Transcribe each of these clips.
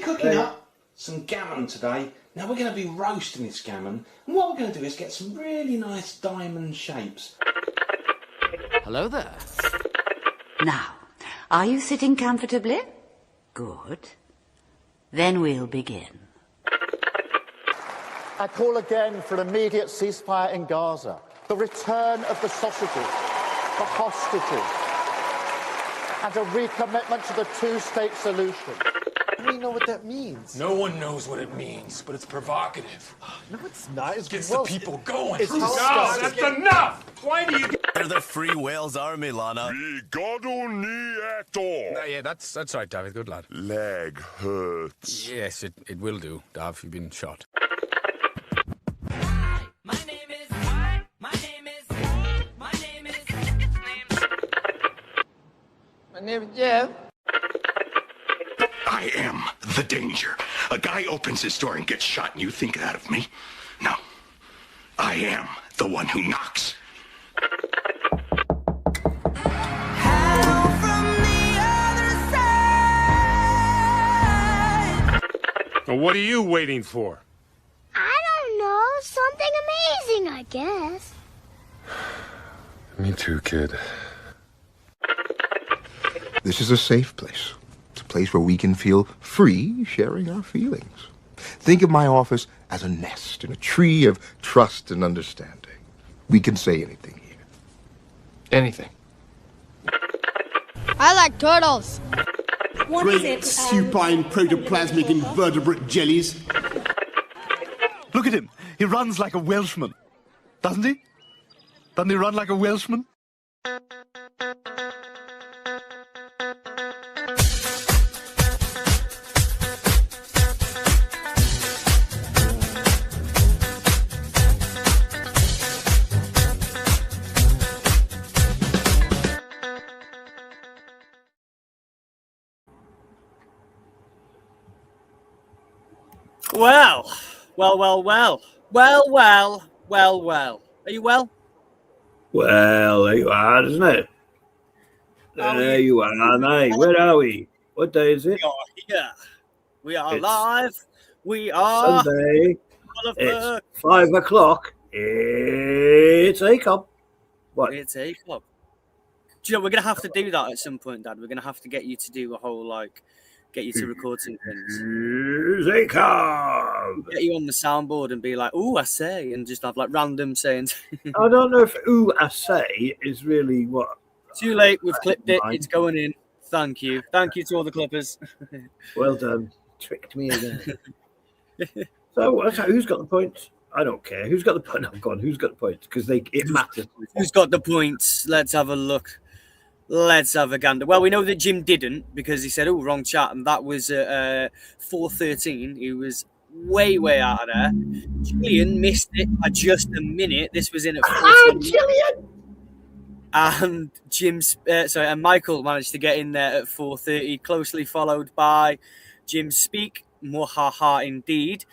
cooking up some gammon today. Now we're going to be roasting this gammon, and what we're going to do is get some really nice diamond shapes. Hello there. Now, are you sitting comfortably? Good. Then we'll begin. I call again for an immediate ceasefire in Gaza, the return of the sausages, the hostages, and a recommitment to the two-state solution. I don't even know what that means. No one knows what it means, but it's provocative. No, it's not. It gets the people going. It's No, that's enough! Why do you... They're the Free Wales Army, Lana. Yeah, that's right, David. Good lad. Leg hurts. Yes, it will do, Dav. You've been shot. My name is Jeff. I am the danger. A guy opens his door and gets shot, and you think that of me? No. I am the one who knocks. Well, what are you waiting for? I don't know. Something amazing, I guess. Me too, kid. This is a safe place. It's a place where we can feel free sharing our feelings. Think of my office as a nest in a tree of trust and understanding. We can say anything here. Anything. I like turtles. What is it? Supine protoplasmic invertebrate jellies. Look at him. He runs like a Welshman. Doesn't he? Doesn't he run like a Welshman? Well. Are you well? Well, there you are, isn't it? There you are, mate. Where are we? What day is it? We are here. We are live. We are Sunday. It's 5 o'clock. It's A-Cup. What? It's A-Cup. Do you know, we're going to have to do that at some point, Dad. We're going to have to get you to do a whole, get you to record some things. A-Cup. Get you on the soundboard and be like, ooh, I say, and just have, random sayings. I don't know if ooh, I say is really what... Too late. We've clipped it. It's going in. Thank you. Thank you to all the clippers. Well done. Tricked me again. So who's got the points? I don't care. Who's got the point? No, go on. Who's got the points? Because it matters. Who's got the points? Let's have a look. Let's have a gander. Well, we know that Jim didn't because he said, oh, wrong chat. And that was 4:13. He was way out of there. Julian missed it by just a minute. This was in at 4:20. Julian! And and Michael managed to get in there at 4:30, closely followed by Jim Speak. Mohaha indeed.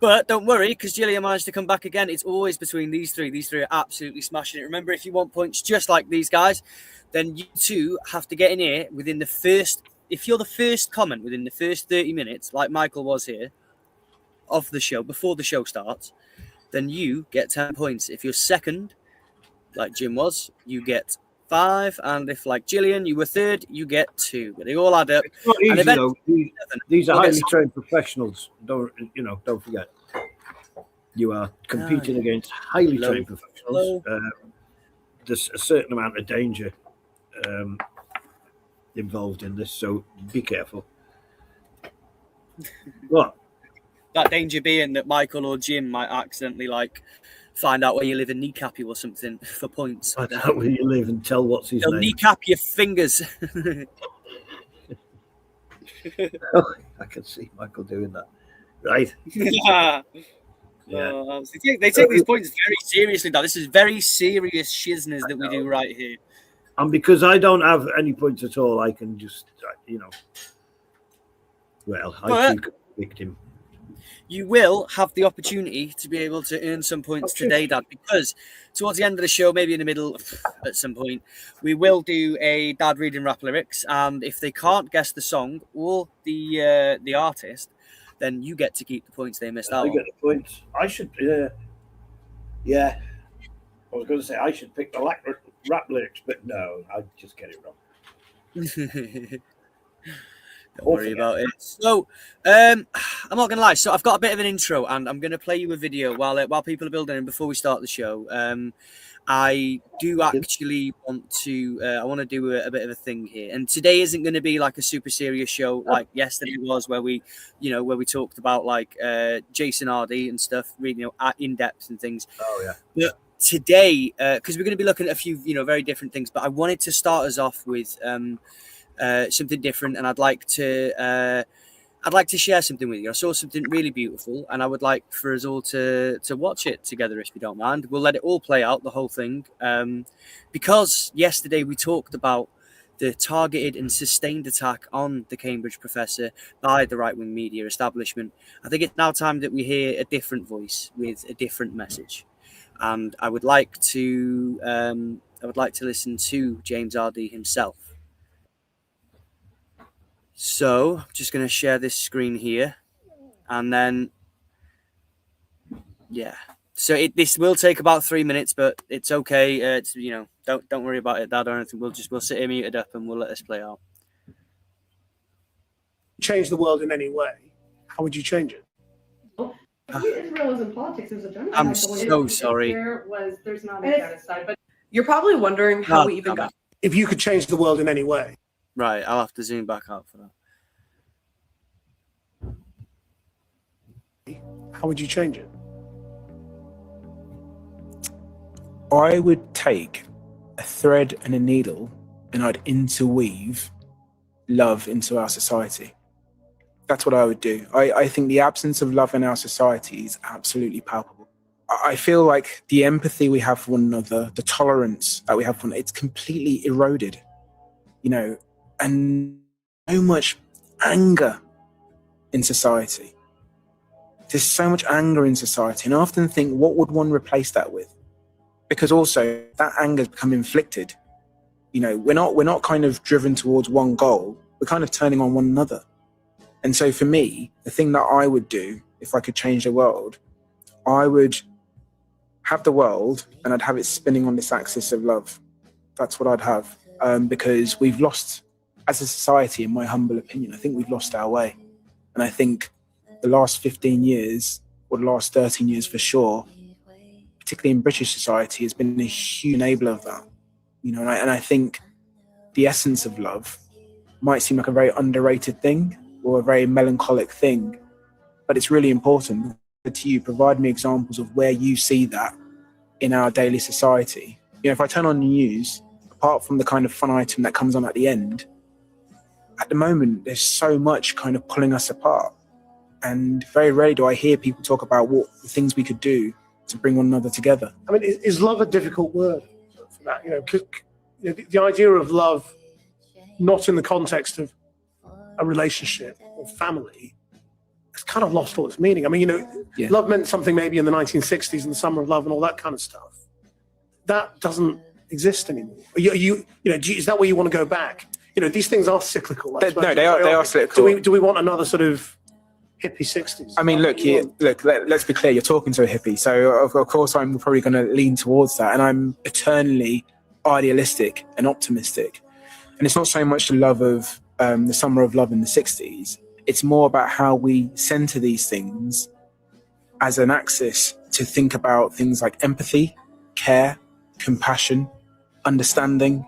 But don't worry, because Gillian managed to come back again. It's always between these three. These three are absolutely smashing it. Remember, if you want points just like these guys, then you two have to get in here within the first... If you're the first comment within the first 30 minutes, like Michael was here, of the show, before the show starts, then you get 10 points. If you're second, like Jim was, you get 5. And if, like Gillian, you were third, you get 2. But they all add up. It's not easy, though. These are highly trained professionals. Don't forget. You are competing against highly trained professionals. There's a certain amount of danger involved in this, so be careful. What? That danger being that Michael or Jim might accidentally find out where you live and kneecap you or something for points. Find out where you live and tell what's his name. They'll kneecap your fingers. Oh, I can see Michael doing that. Right. Yeah. They take these points very seriously, though. This is very serious shizness that we do right here. And because I don't have any points at all, I can just, I could convict him. you will have the opportunity to be able to earn some points today, Dad, because towards the end of the show, maybe in the middle at some point, we will do a Dad reading rap lyrics, and if they can't guess the song or the artist, then you get to keep the points they missed out I on. get the points. I should, yeah. I was going to say I should pick the rap lyrics, but no, I'd just get it wrong. Don't worry about it. So, I'm not going to lie. So I've got a bit of an intro, and I'm going to play you a video while people are building in before we start the show. I do actually want to. I want to do a bit of a thing here, and today isn't going to be like a super serious show like yesterday was, where we talked about like Jason Hardy and stuff, really, in depth and things. Oh yeah. But today, because we're going to be looking at a few, very different things, but I wanted to start us off with something different, and I'd like to share something with you. I saw something really beautiful, and I would like for us all to watch it together, if you don't mind. We'll let it all play out, the whole thing, because yesterday we talked about the targeted and sustained attack on the Cambridge professor by the right-wing media establishment. I think it's now time that we hear a different voice with a different message, and I would like to listen to James Hardy himself. So I'm just going to share this screen here, and then, yeah. So this will take about 3 minutes, but it's okay. It's don't worry about it, Dad, or anything. We'll sit here muted up and we'll let this play out. Change the world in any way, how would you change it? Israel is in politics as a general. I'm so sorry. There's not a genocide, but you're probably wondering how we even got. If you could change the world in any way. Right, I'll have to zoom back out for that. How would you change it? I would take a thread and a needle and I'd interweave love into our society. That's what I would do. I think the absence of love in our society is absolutely palpable. I feel like the empathy we have for one another, the tolerance that we have for one another, it's completely eroded, and so much anger in society. There's so much anger in society, and I often think, what would one replace that with? Because also that anger has become inflicted. We're not kind of driven towards one goal. We're kind of turning on one another. And so for me, the thing that I would do if I could change the world, I would have the world and I'd have it spinning on this axis of love. That's what I'd have, because we've lost, as a society, in my humble opinion, I think we've lost our way. And I think the last 15 years, or the last 13 years for sure, particularly in British society, has been a huge enabler of that. And I think the essence of love might seem like a very underrated thing or a very melancholic thing, but it's really important. To you, provide me examples of where you see that in our daily society. If I turn on the news, apart from the kind of fun item that comes on at the end, at the moment, there's so much kind of pulling us apart. And very rarely do I hear people talk about what the things we could do to bring one another together. I mean, is love a difficult word for that? The idea of love, not in the context of a relationship or family, it's kind of lost all its meaning. I mean, love meant something maybe in the 1960s and the summer of love and all that kind of stuff. That doesn't exist anymore. Is that where you want to go back? These things are cyclical. No, they are cyclical. Do we want another sort of hippie 60s? I mean, let's be clear, you're talking to a hippie. So of course I'm probably going to lean towards that. And I'm eternally idealistic and optimistic. And it's not so much the love of the summer of love in the 60s. It's more about how we center these things as an axis to think about things like empathy, care, compassion, understanding.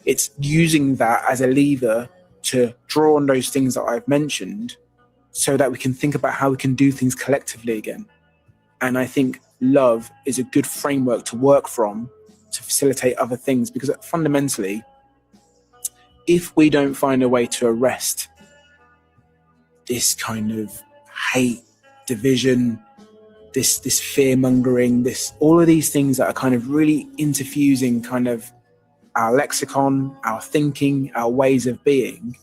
It's using that as a lever to draw on those things that I've mentioned so that we can think about how we can do things collectively again. And I think love is a good framework to work from to facilitate other things, because fundamentally, if we don't find a way to arrest this kind of hate, division, this fear-mongering, all of these things that are kind of really interfusing kind of our lexicon, our thinking, our ways of being,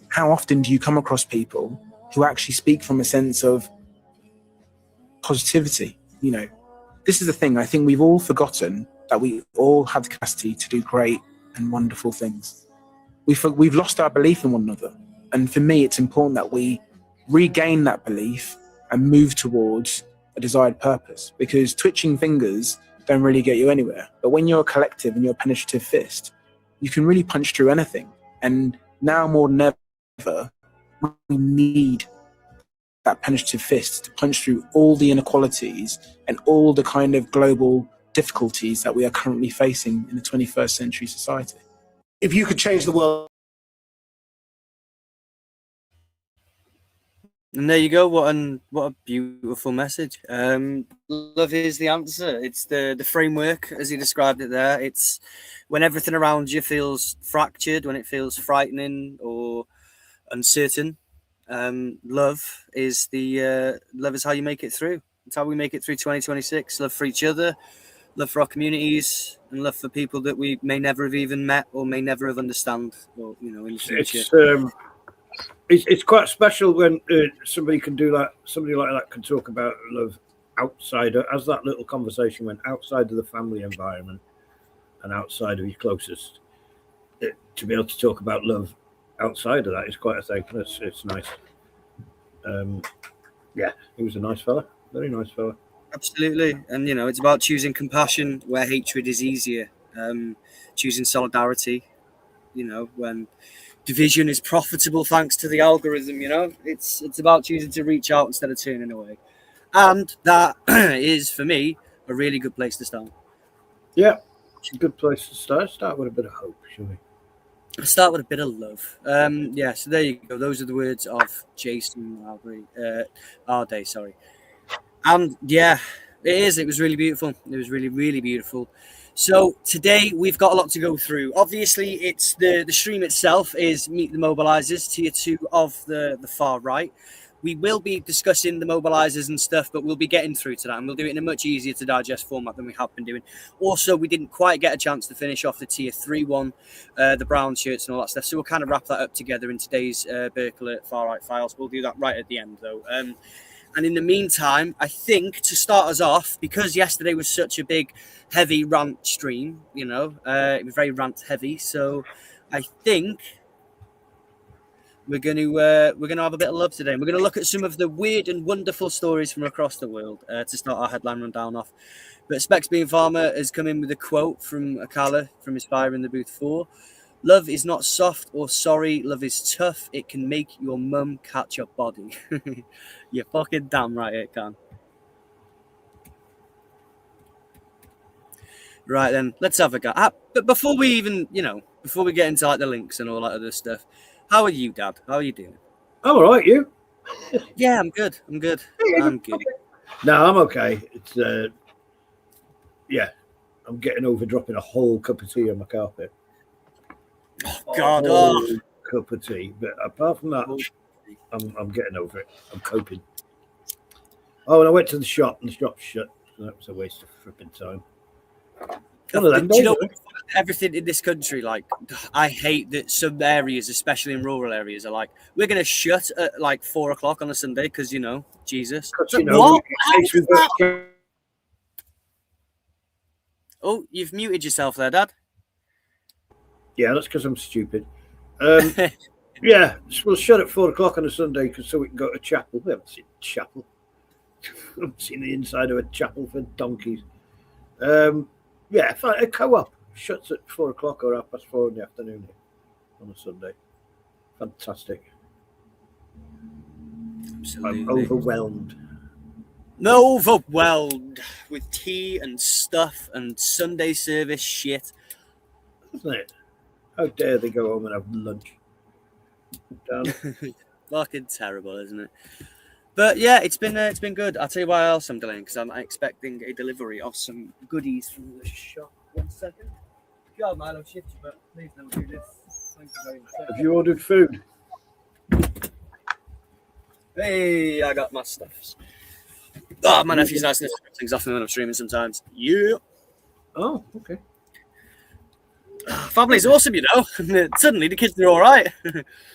how often do you come across people who actually speak from a sense of positivity. You know, this is the thing. I think we've all forgotten that we all have the capacity to do great and wonderful things. We've lost our belief in one another. And for me, it's important that we regain that belief and move towards a desired purpose, because twitching fingers don't really get you anywhere. But when you're a collective and you're a penetrative fist, you can really punch through anything. And now more than ever, we need that penetrative fist to punch through all the inequalities and all the kind of global difficulties that we are currently facing in the 21st century society. If you could change the world. And there you go. What a beautiful message. Love is the answer. It's the framework, as he described it there. It's when everything around you feels fractured, when it feels frightening or uncertain. Love is how you make it through. It's how we make it through 2026. Love for each other, love for our communities, and love for people that we may never have even met or may never have understand, or in the future. It's quite special when somebody can do that. Somebody like that can talk about love outside, as that little conversation went, outside of the family environment and outside of your closest. To be able to talk about love outside of that is quite a thing. It's nice. Yeah, he was a nice fella, very nice fella. Absolutely, and it's about choosing compassion where hatred is easier. Choosing solidarity, when division is profitable thanks to the algorithm. It's about choosing to reach out instead of turning away, and that is for me a really good place to start. Yeah, it's a good place to start. Start with a bit of hope, shall we? Start with a bit of love. Yeah, so there you go. Those are the words of Jason Arday, sorry. And yeah, it was really beautiful. It was really, really beautiful. So today we've got a lot to go through. Obviously, it's the stream itself is Meet the Mobilisers, tier 2 of the far right. We will be discussing the Mobilisers and stuff, but we'll be getting through to that, and we'll do it in a much easier to digest format than we have been doing. Also, we didn't quite get a chance to finish off the tier 3 one, the brown shirts and all that stuff, so we'll kind of wrap that up together in today's Berkeley Far Right Files. We'll do that right at the end, though. And in the meantime, I think to start us off, because yesterday was such a big, heavy rant stream, it was very rant heavy, so I think we're going to have a bit of love today. And we're going to look at some of the weird and wonderful stories from across the world to start our headline rundown off. But Specs Being Farmer has come in with a quote from Akala from his Fire in the Booth 4. Love is not soft or sorry. Love is tough. It can make your mum catch your body. You're fucking damn right it can. Right then, let's have a go. But before we even, before we get into like the links and all that other stuff, how are you, Dad? How are you doing? I'm all right. You? Yeah, I'm good. I'm good. No, I'm okay. It's yeah, I'm getting over dropping a whole cup of tea on my carpet. Oh God! Cup of tea. But apart from that, I'm getting over it. I'm coping. Oh, and I went to the shop, and the shop's shut. So that was a waste of flipping time. Everything in this country, like, I hate that some areas, especially in rural areas, are like, we're going to shut at like 4 o'clock on a Sunday because, Jesus. What? Oh, you've muted yourself there, Dad. Yeah, that's because I'm stupid. Yeah, we'll shut at 4 o'clock on a Sunday so we can go to chapel. We haven't seen chapel. I haven't seen the inside of a chapel for donkeys. Yeah, a co-op shuts at 4 o'clock or 4:30 in the afternoon on a Sunday. Fantastic. Absolutely. I'm overwhelmed. Overwhelmed with tea and stuff and Sunday service shit. Isn't it? How dare they go home and have lunch? Fucking terrible, isn't it? But yeah, it's been good. I'll tell you why else I'm delaying, because I'm expecting a delivery of some goodies from the shop. 1 second. God, man, I'll shift you, but please don't do this. Thank you very much. Have you ordered food? Hey, I got my stuffs. Oh, my nephew's nice enough to things off me when I'm streaming sometimes. Yeah. Oh, okay. Family's awesome, you know. Suddenly the kids are all right.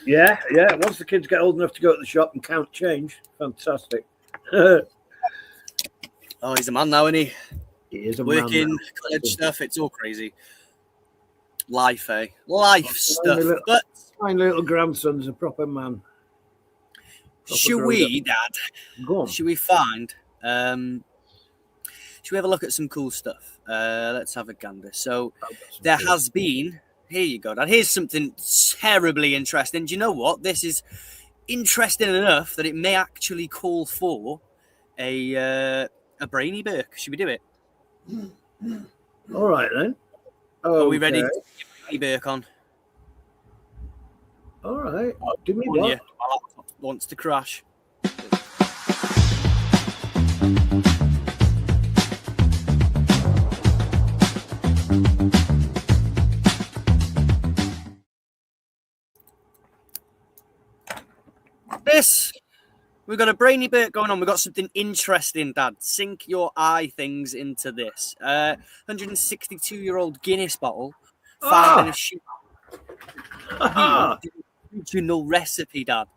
Yeah. Once the kids get old enough to go to the shop and count change, fantastic. Oh, he's a man now, isn't he? He is a working, man now. college stuff. It's all crazy. Life, eh? Life stuff. But my little grandson's a proper man. Should we, Dad? Go on. Should we find? Should we have a look at some cool stuff? Let's have a gander. So there has been. Here you go, Dad. Here's something terribly interesting. Do you know what? This is interesting enough that it may actually call for a brainy Burke. Should we do it? All right then. Are we ready to get brainy Burke on? All right. Give me one. what? Yeah, my laptop wants to crash. We've got a brainy bit going on. We've got something interesting, Dad. Sink your eye things into this. 162-year-old Guinness bottle found in a ship. Original recipe, Dad.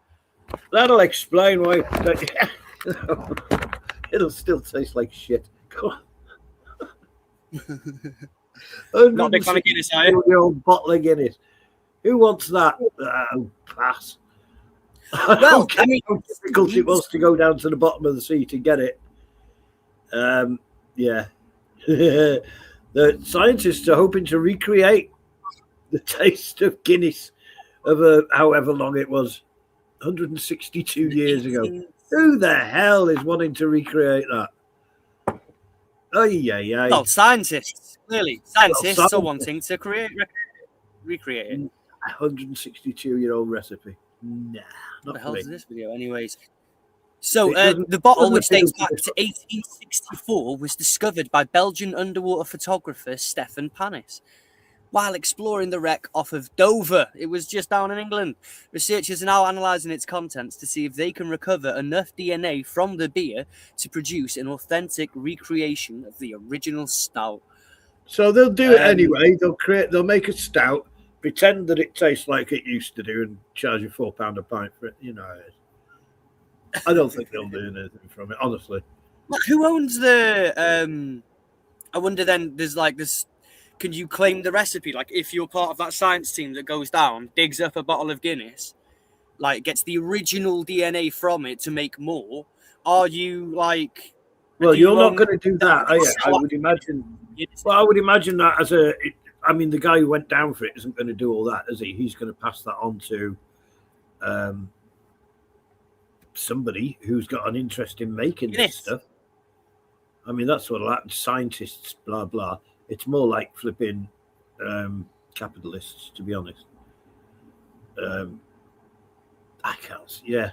That'll explain why. It'll still taste like shit. Not a big fan of Guinness, are you? Your bottle of Guinness. Who wants that? Pass. Well, I mean, how difficult it was to go down to the bottom of the sea to get it. Yeah. The scientists are hoping to recreate the taste of Guinness of however long it was, 162 years ago. Who the hell is wanting to recreate that? Well, scientists, clearly. Scientists are wanting to recreate it. 162-year-old recipe. Nah. What the hell is this video, anyways? So, the bottle, which dates back to 1864, was discovered by Belgian underwater photographer Stefan Panis while exploring the wreck off of Dover. It was just down in England. Researchers are now analysing its contents to see if they can recover enough DNA from the beer to produce an authentic recreation of the original stout. So they'll do it anyway. They'll make a stout, pretend that it tastes like it used to do, and charge you £4 a pint for it. You know, I don't think they'll do anything from it, honestly. But who owns the? I wonder. Then there's like this. Can you claim the recipe? Like, if you're part of that science team that goes down, digs up a bottle of Guinness, like gets the original DNA from it to make more, are you like? Well, you're not going to do that, are you? I would imagine. Well, I would imagine that as a. I mean, the guy who went down for it isn't going to do all that, is he? He's going to pass that on to somebody who's got an interest in making this stuff. I mean, that's what scientists, blah, blah. It's more like flipping capitalists, to be honest. I can't, yeah.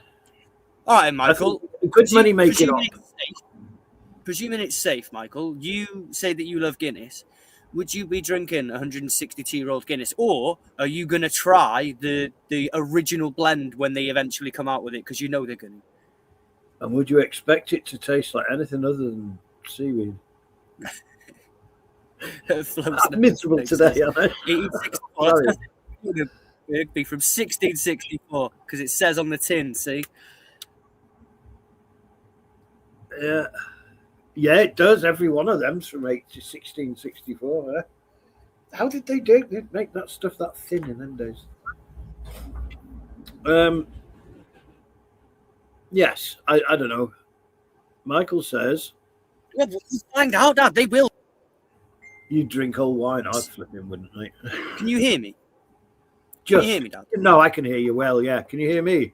All right, Michael. Good money making up. Presuming it's safe, Michael, you say that you love Guinness. Would you be drinking 162-year-old Guinness, or are you going to try the original blend when they eventually come out with it? Because you know they're going to. And would you expect it to taste like anything other than seaweed? I'm miserable today, aren't I? 1864. It'd be from 1664 because it says on the tin. See? Yeah. Yeah, it does. Every one of them's from 1664. Eh? How did they make that stuff that thin in them days? Yes, I don't know. Michael says. Yeah, we'll find out, Dad. They will. You drink old wine, I'd flipping wouldn't I? Can you hear me? Can you hear me, Dad? No, I can hear you well, yeah. Can you hear me?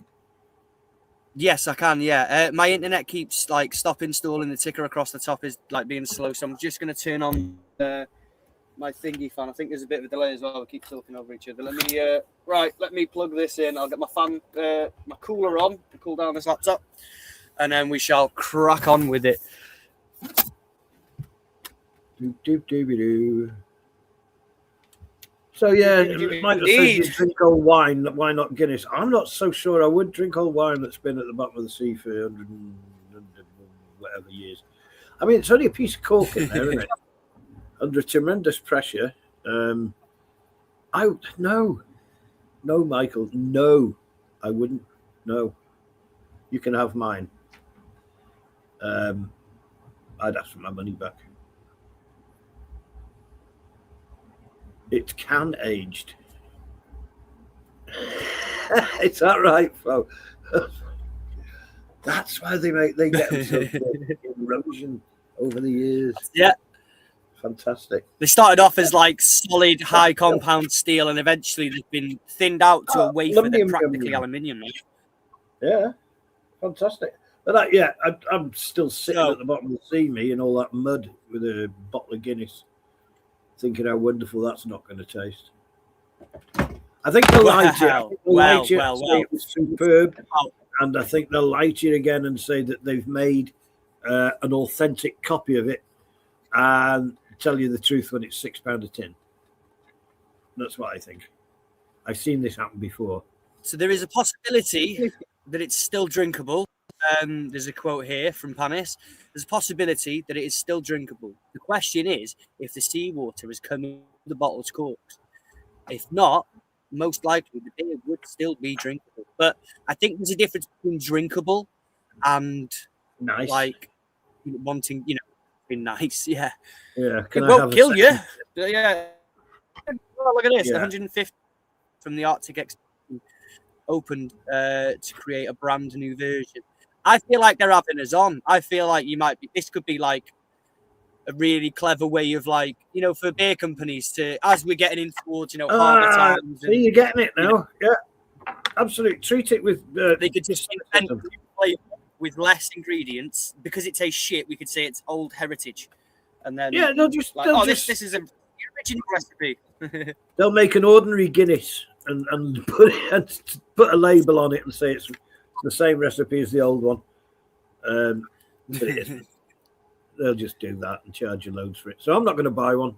Yes, I can, yeah. My internet keeps like stop installing. The ticker across the top is like being slow, so I'm just going to turn on my thingy fan. I think there's a bit of a delay as well. We keep talking over each other. Let me plug this in. I'll get my fan, my cooler on to cool down this laptop, and then we shall crack on with it. So yeah, Michael says you drink old wine. Why not Guinness? I'm not so sure. I would drink old wine that's been at the bottom of the sea for 100 whatever years. I mean, it's only a piece of cork in there, isn't it? Under tremendous pressure. No, Michael, no, I wouldn't. No, you can have mine. I'd ask for my money back. It's can aged. Is that right, Flo? That's why they get them so good. Erosion over the years. Yeah. Fantastic. They started off as like solid high compound steel, and eventually they've been thinned out to a wafer that's practically aluminium. Yeah, fantastic. But I'm still sitting at the bottom of the sea, me, in all that mud with a bottle of Guinness, thinking how wonderful that's not going to taste. I think they'll light it. It was superb, and I think they'll light it again and say that they've made an authentic copy of it, and tell you the truth when it's £6 a tin. That's what I think. I've seen this happen before. So there is a possibility that it's still drinkable. There's a quote here from Panis. There's a possibility that it is still drinkable. The question is if the seawater has come in the bottle's corks. If not, most likely the beer would still be drinkable. But I think there's a difference between drinkable and nice, like wanting, be nice. Yeah. Yeah. It won't kill you. Yeah. Oh, look at this. 150 from the Arctic Expedition opened to create a brand new version. I feel like they're having us on. I feel like this could be like a really clever way of like, for beer companies to, as we're getting in towards, harder times. See, you're getting it now. Yeah. Absolutely. Treat it with... they could just invent with less ingredients. Because it tastes shit, we could say it's old heritage. And then... Yeah, this is a original recipe. They'll make an ordinary Guinness and put a label on it and say it's the same recipe as the old one. But they'll just do that and charge you loads for it. So I'm not going to buy one.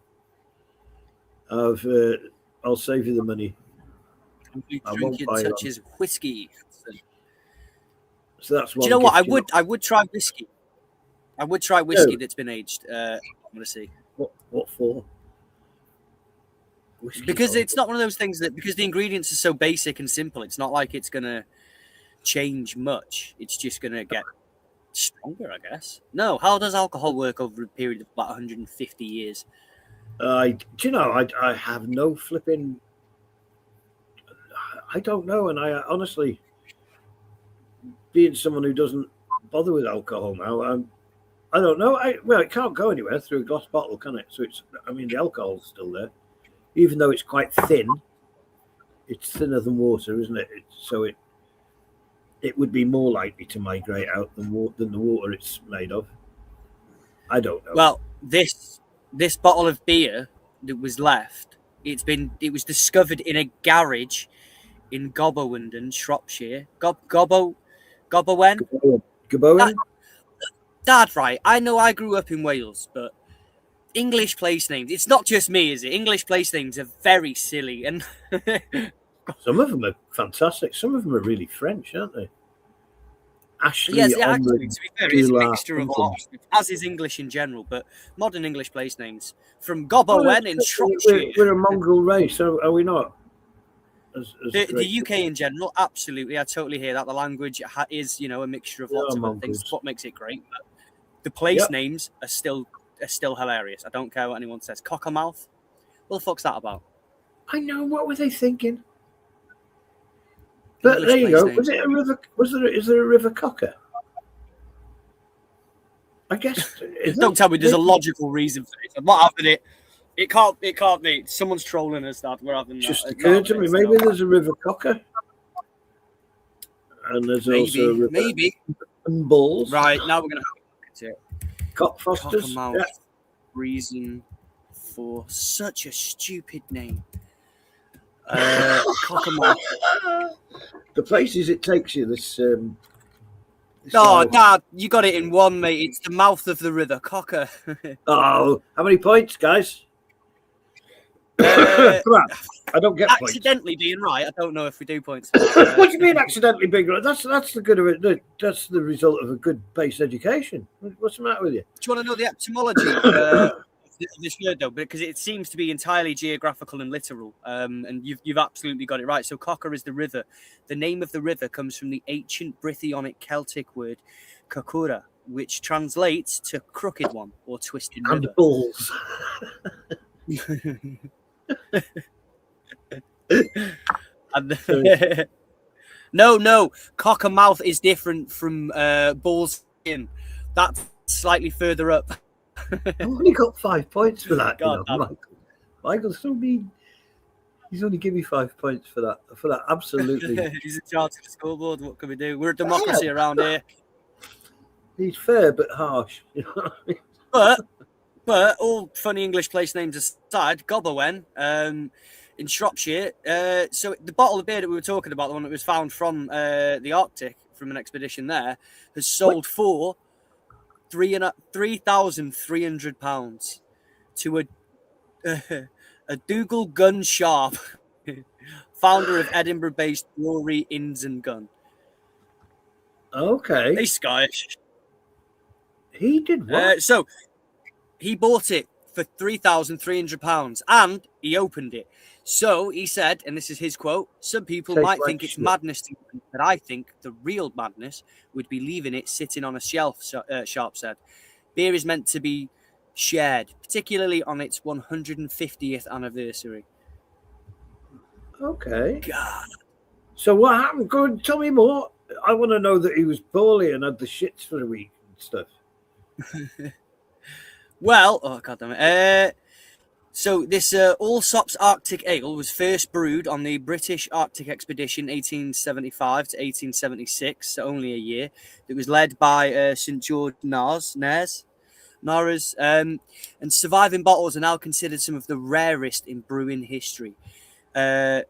I'll save you the money. I won't buy it. Such as whiskey. So that's one. Do you know what? I would try whiskey. I would try whiskey that's been aged. I'm going to see. What for? Because it's not one of those things because the ingredients are so basic and simple, it's not like it's going to change much. It's just going to get stronger, I guess. No, how does alcohol work over a period of about 150 years? I have no flipping... I don't know, and I honestly, being someone who doesn't bother with alcohol now, I don't know. It can't go anywhere through a glass bottle, can it? So the alcohol's still there. Even though it's quite thin, it's thinner than water, isn't it? So it would be more likely to migrate out than the water it's made of. I don't know. Well, this bottle of beer that was left, it was discovered in a garage in Gobowenden, Shropshire. Gobbowen? Dad, right. I know I grew up in Wales, but English place names, it's not just me, is it? English place names are very silly, and some of them are fantastic. Some of them are really French, aren't they? Ashley, yes, actually, to be fair, it's a mixture of all, as is English in general, but modern English place names from Gobbowen in Shropshire. We're a mongrel race, are we not? The UK in general, absolutely. I totally hear that. The language is, a mixture of lots of other things. That's what makes it great. But the place names are still hilarious. I don't care what anyone says. Cockermouth? What the fuck's that about? I know. What were they thinking? But there you go. Was it a river? Is there a river Cocker? I guess. Don't tell me there's a logical reason for this. I'm not having it. It can't be. Someone's trolling us, Dad. We're having that. Just occurred to me. Maybe there's a river Cocker. And there's also a river and Bulls. Right, now we're going to have a look at it. Cockfosters. Yeah. Reason for such a stupid name. Cockermouth. The places it takes you, this Dad, you got it in one, mate. It's the mouth of the river Cocker. Oh, how many points, guys? I don't get points. Accidentally being right. I don't know if we do points. What do you mean accidentally being right? That's the good of it. That's the result of a good base education. What's the matter with you? Do you want to know the etymology of this word though, because it seems to be entirely geographical and literal. And you've absolutely got it right. So Cocker is the river. The name of the river comes from the ancient Brythonic Celtic word "cocura," which translates to crooked one or twisted And river. balls. No, cockermouth is different from balls in. That's slightly further up. I've only got 5 points for that. God, you know, Michael's so mean. He's only give me 5 points for that. For that, absolutely. He's in charge of the scoreboard. What can we do? We're a democracy around here. He's fair but harsh. You know what I mean? But all funny English place names aside, Gobberwen, in Shropshire. So the bottle of beer that we were talking about, the one that was found from the Arctic from an expedition there, has sold for £3,300 to a Dougal Gun Sharp, founder of Edinburgh-based brewery Inns and Gun. Okay. He's Scottish. He did what? So he bought it for £3,300 and he opened it. So he said, and this is his quote, "Some people might think it's madness to me, but I think the real madness would be leaving it sitting on a shelf," Sharp said. "Beer is meant to be shared, particularly on its 150th anniversary." Okay. God. So what happened? Go and tell me more. I want to know that he was poorly and had the shits for a week and stuff. Well, oh god damn it. So this Allsops Arctic Ale was first brewed on the British Arctic Expedition 1875 to 1876, so only a year. It was led by St. George Nares. And surviving bottles are now considered some of the rarest in brewing history. So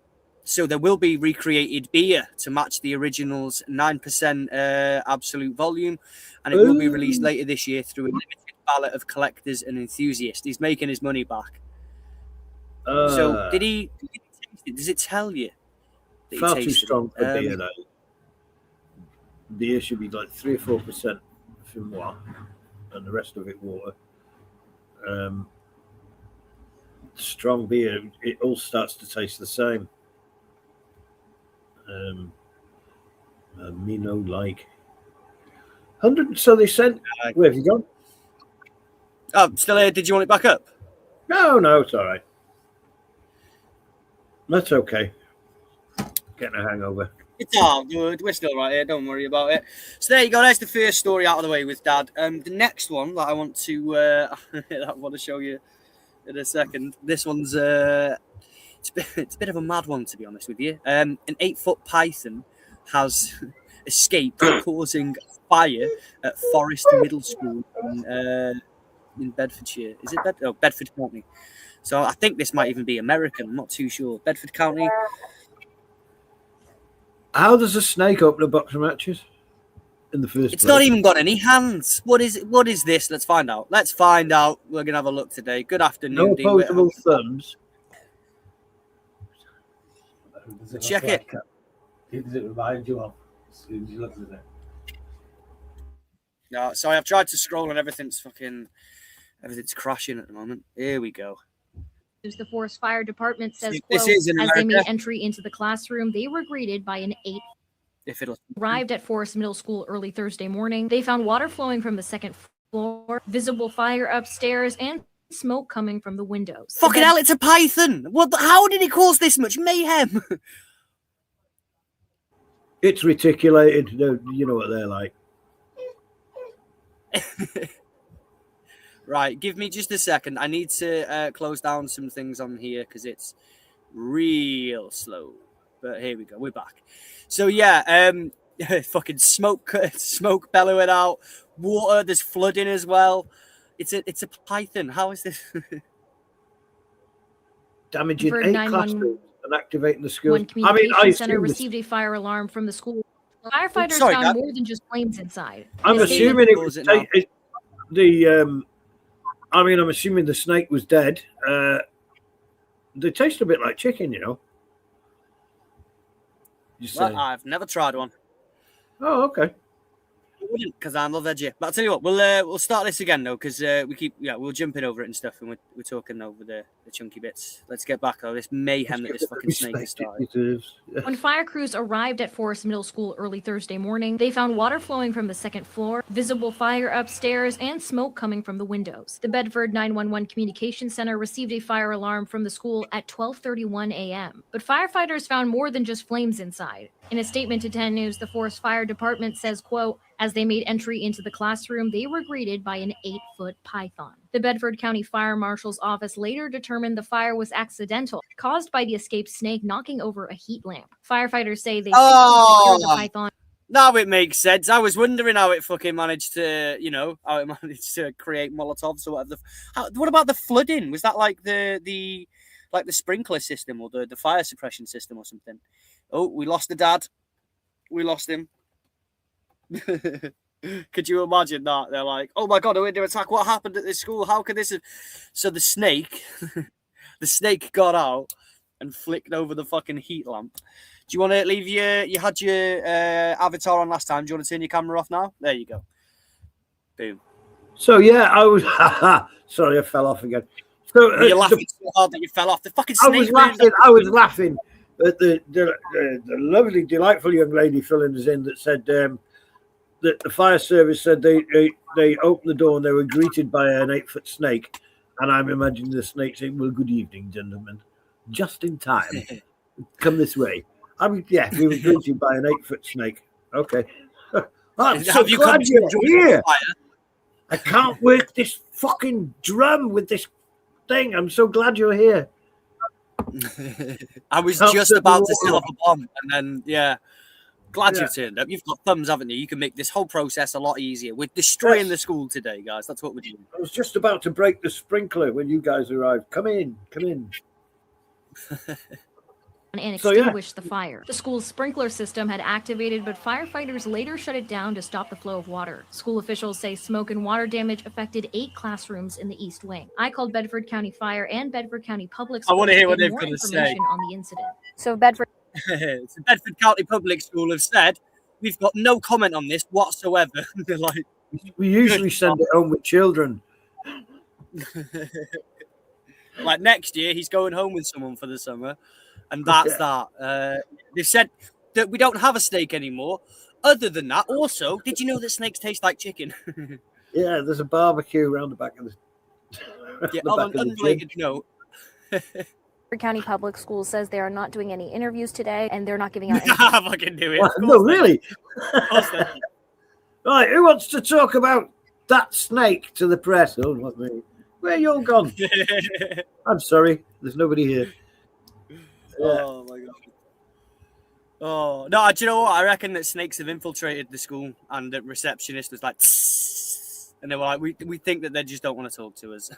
there will be recreated beer to match the original's 9% absolute volume, and it will be released later this year through a limited ballot of collectors and enthusiasts. He's making his money back. So did he taste it? Does it tell you? Far too strong for beer, though. Beer should be like 3 or 4% Fimois, and the rest of it water. Strong beer, it all starts to taste the same. Me no like 100. So they sent. Where have you gone? Oh, still here. Did you want it back up? No, it's all right. That's okay. Getting a hangover. It's all good. We're still right here. Don't worry about it. So there you go. That's the first story out of the way with Dad. The next one that I want to show you in a second. This one's it's a bit of a mad one, to be honest with you. An 8-foot python has escaped, causing fire at Forest Middle School in Bedfordshire. Is it Bedford County? So I think this might even be American. I'm not too sure. Bedford County. How does a snake open a box of matches in the first place? It's not even got any hands. What is this? Let's find out. We're gonna have a look today. Good afternoon. No opposable thumbs. Check it. Does it remind you of? As soon as you look at it. No, sorry, I've tried to scroll and everything's crashing at the moment. Here we go. The Forest Fire Department says, This quote, is in as they made America. entry into the classroom, they were greeted by an 8. If it'll Arrived at Forest Middle School early Thursday morning. They found water flowing from the second floor, visible fire upstairs, and smoke coming from the windows. Fucking hell, it's a python. How did it cause this much mayhem? It's reticulated. You know what they're like. Right, give me just a second. I need to close down some things on here because it's real slow. But here we go. We're back. So yeah, fucking smoke bellowing out, water. There's flooding as well. It's a python. How is this? Damaging For 8 911 classrooms and activating the school. One communication I center assume received a fire alarm from the school. Firefighters Sorry, found Dad. more than just flames inside. I'm They assuming stated- it was I'm assuming the snake was dead. They taste a bit like chicken, you know. Just Well, saying. I've never tried one. Oh, okay. wouldn't, because I'm not veggie. But I'll tell you what, we'll start this again though, because we're jumping over it and stuff, and we're talking over the chunky bits. Let's get back to this mayhem that this fucking snake has started. When fire crews arrived at Forest Middle School early Thursday morning, they found water flowing from the second floor, visible fire upstairs, and smoke coming from the windows. The Bedford 911 Communications Center received a fire alarm from the school at 12:31 a.m. But firefighters found more than just flames inside. In a statement to 10 News, the Forest Fire Department says, quote, as they made entry into the classroom, they were greeted by an 8-foot python. The Bedford County Fire Marshal's office later determined the fire was accidental, caused by the escaped snake knocking over a heat lamp. Firefighters say they secured the python. Now it makes sense. I was wondering how it fucking managed to, how it managed to create Molotovs or whatever. What about the flooding? Was that like the sprinkler system or the fire suppression system or something? Oh, we lost the dad. We lost him. Could you imagine that? They're like, oh my God, a window attack. What happened at this school? How could this have... So the snake, the snake got out and flicked over the fucking heat lamp. Do you want to leave you had your avatar on last time. Do you want to turn your camera off now? There you go. Boom. So yeah, I was... Sorry, I fell off again. So you're laughing so hard that you fell off. The fucking snake. I was laughing at the lovely, delightful young lady filling us in that said that the fire service said they opened the door and they were greeted by an 8-foot snake, and I'm imagining the snake saying, "Well, good evening, gentlemen, just in time. Come this way." I mean, yeah, we were greeted by an 8-foot snake. Okay, I'm so glad you're here. I can't work this fucking drum with this thing. I'm so glad you're here. I was just about to set off a bomb, and then glad you've turned up. You've got thumbs, haven't you? You can make this whole process a lot easier. We're destroying the school today, guys. That's what we're doing. I was just about to break the sprinkler when you guys arrived. Come in. And extinguished the fire. The school's sprinkler system had activated, but firefighters later shut it down to stop the flow of water. School officials say smoke and water damage affected 8 classrooms in the East Wing. I called Bedford County Fire and Bedford County Public Schools I want to hear what get they've more got to say. information on the incident. So Bedford County Public School have said we've got no comment on this whatsoever. They're like, we usually send it home with children. Like next year, he's going home with someone for the summer. And that's that. They've said that we don't have a snake anymore. Other than that, also, did you know that snakes taste like chicken? Yeah, there's a barbecue around the back of the. On an unrelated note. Bedford County Public Schools says they are not doing any interviews today, and they're not giving out. I fucking do it. No, really. Right, who wants to talk about that snake to the press? Oh, not me. Where you all gone? I'm sorry, there's nobody here. Oh my God. Oh no! Do you know what? I reckon that snakes have infiltrated the school, and the receptionist was like, and they were like, "We think that they just don't want to talk to us."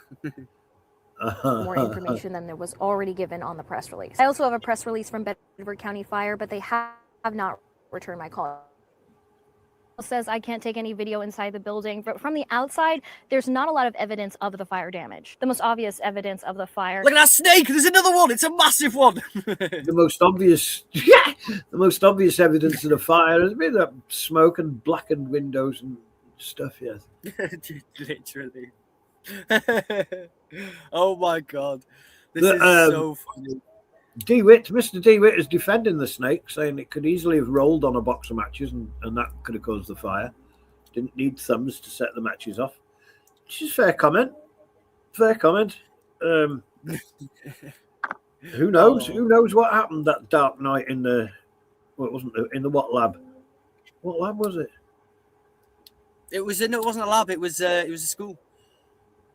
More information than there was already given on the press release. I also have a press release from Bedford County Fire, but they have not returned my call. It says I can't take any video inside the building, but from the outside, there's not a lot of evidence of the fire damage. The most obvious evidence of the fire. Look at that snake! There's another one. It's a massive one. The most obvious evidence of the fire has been that smoke and blackened windows and stuff. Yes, literally. Oh my God, this is so funny. Mr. DeWitt is defending the snake, saying it could easily have rolled on a box of matches and that could have caused the fire. Didn't need thumbs to set the matches off. Which is fair comment. Who knows? Who knows what happened that dark night in the what lab? What lab was it? It wasn't a lab. It was a school.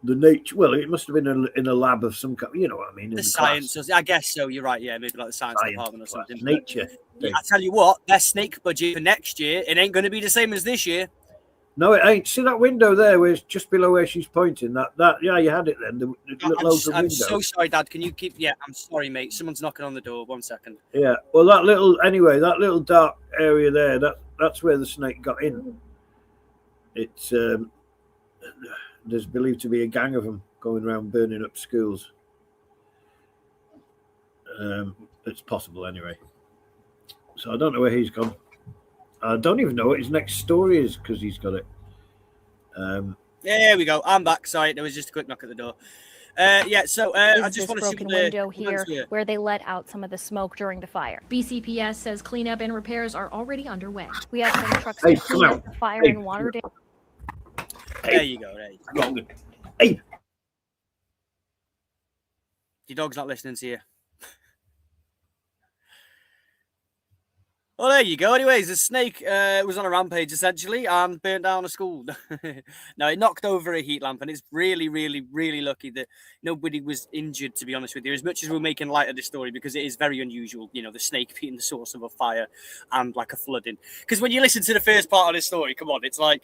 The nature. Well, it must have been in a lab of some kind. You know what I mean? The science. I guess so. You're right. Yeah, maybe like the science department or something. Nature. Yeah, I tell you what, their snake budget for next year, it ain't going to be the same as this year. No, it ain't. See that window there, where it's just below where she's pointing. That yeah, you had it then. I'm so sorry, Dad. Can you keep? Yeah, I'm sorry, mate. Someone's knocking on the door. 1 second. Yeah. Well, that little dark area there. That's where the snake got in. It's there's believed to be a gang of them going around burning up schools. It's possible anyway. So I don't know where he's gone. I don't even know what his next story is because he's got it. There we go. I'm back. Sorry, there was just a quick knock at the door. I just want to see broken what the window here comments were. where they let out some of the smoke during the fire. BCPS says cleanup and repairs are already underway. We have some trucks to clean up the fire in water damage. There you go. There you go. Hey. Your dog's not listening to you. Well, there you go. Anyways, the snake was on a rampage, essentially, and burnt down a school. No, it knocked over a heat lamp, and it's really, really, really lucky that nobody was injured, to be honest with you, as much as we're making light of this story, because it is very unusual, you know, the snake being the source of a fire and, like, a flooding. Because when you listen to the first part of this story, come on, it's like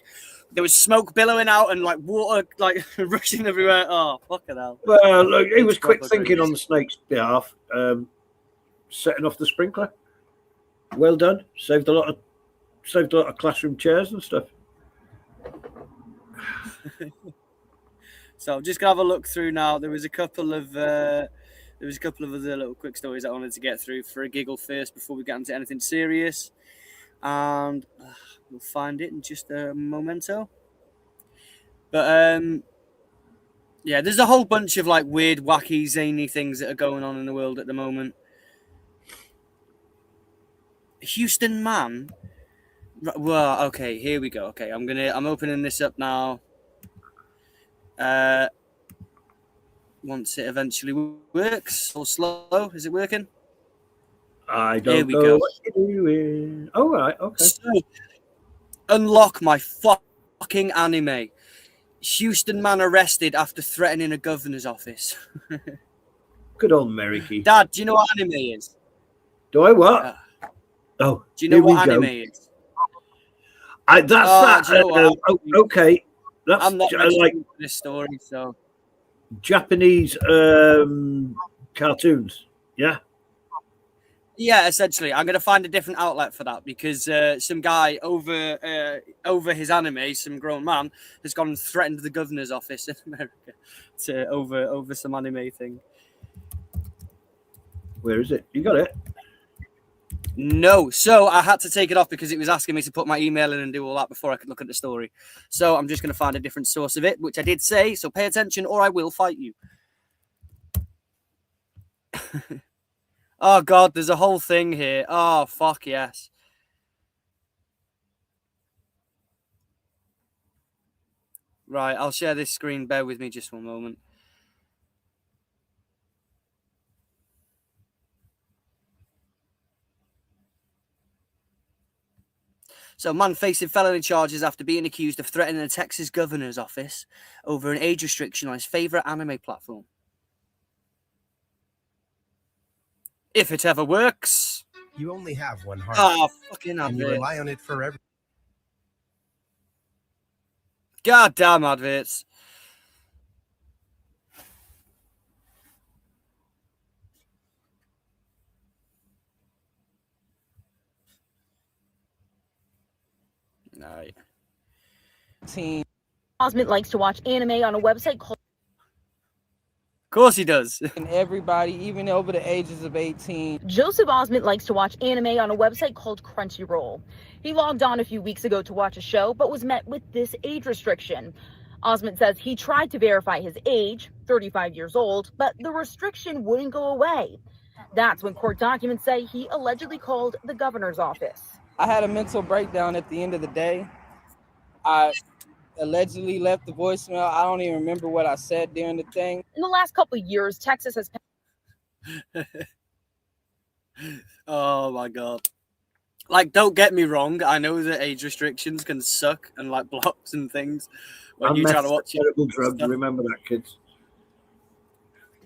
there was smoke billowing out and, like, water, like, rushing everywhere. Oh, fucking hell. Well, look, he was quick thinking on the snake's behalf, setting off the sprinkler. Well done. Saved a lot of classroom chairs and stuff. So I'm just gonna have a look through now. There was a couple of other little quick stories I wanted to get through for a giggle first before we get into anything serious, and we'll find it in just a momento. But yeah, there's a whole bunch of like weird, wacky, zany things that are going on in the world at the moment. Houston man. Well, okay, here we go. Okay, I'm opening this up now. Once it eventually works, or slow, is it working? I don't Here we know go. what you're doing. Oh, right, okay. So, unlock my fucking anime. Houston man arrested after threatening a governor's office. Good old Merricky. Dad, do you know what anime is? Do I what? Oh, do you know what anime is? Okay. That's I'm not like for this story, so Japanese cartoons. Yeah. Yeah, essentially, I'm gonna find a different outlet for that because some guy over his anime, some grown man, has gone and threatened the governor's office in America to over some anime thing. Where is it? You got it? No, so I had to take it off because it was asking me to put my email in and do all that before I could look at the story. So I'm just going to find a different source of it, which I did say. So pay attention, or I will fight you. Oh God, there's a whole thing here. Oh fuck yes. Right, I'll share this screen. Bear with me just one moment. So, man facing felony charges after being accused of threatening a Texas governor's office over an age restriction on his favorite anime platform. If it ever works. You only have one heart. Oh, fucking and you advert. rely on it for everything. God damn adverts. No. Osmond likes to watch anime on a website called... Of course he does. And everybody, even over the ages of 18. Joseph Osmond likes to watch anime on a website called Crunchyroll. He logged on a few weeks ago to watch a show, but was met with this age restriction. Osmond says he tried to verify his age, 35 years old, but the restriction wouldn't go away. That's when court documents say he allegedly called the governor's office. I had a mental breakdown at the end of the day. I allegedly left the voicemail. I don't even remember what I said during the thing. In the last couple of years, Texas has... Oh my God. Like, don't get me wrong. I know that age restrictions can suck and like blocks and things when And you try to meth's watch a terrible drug. Remember that, kids.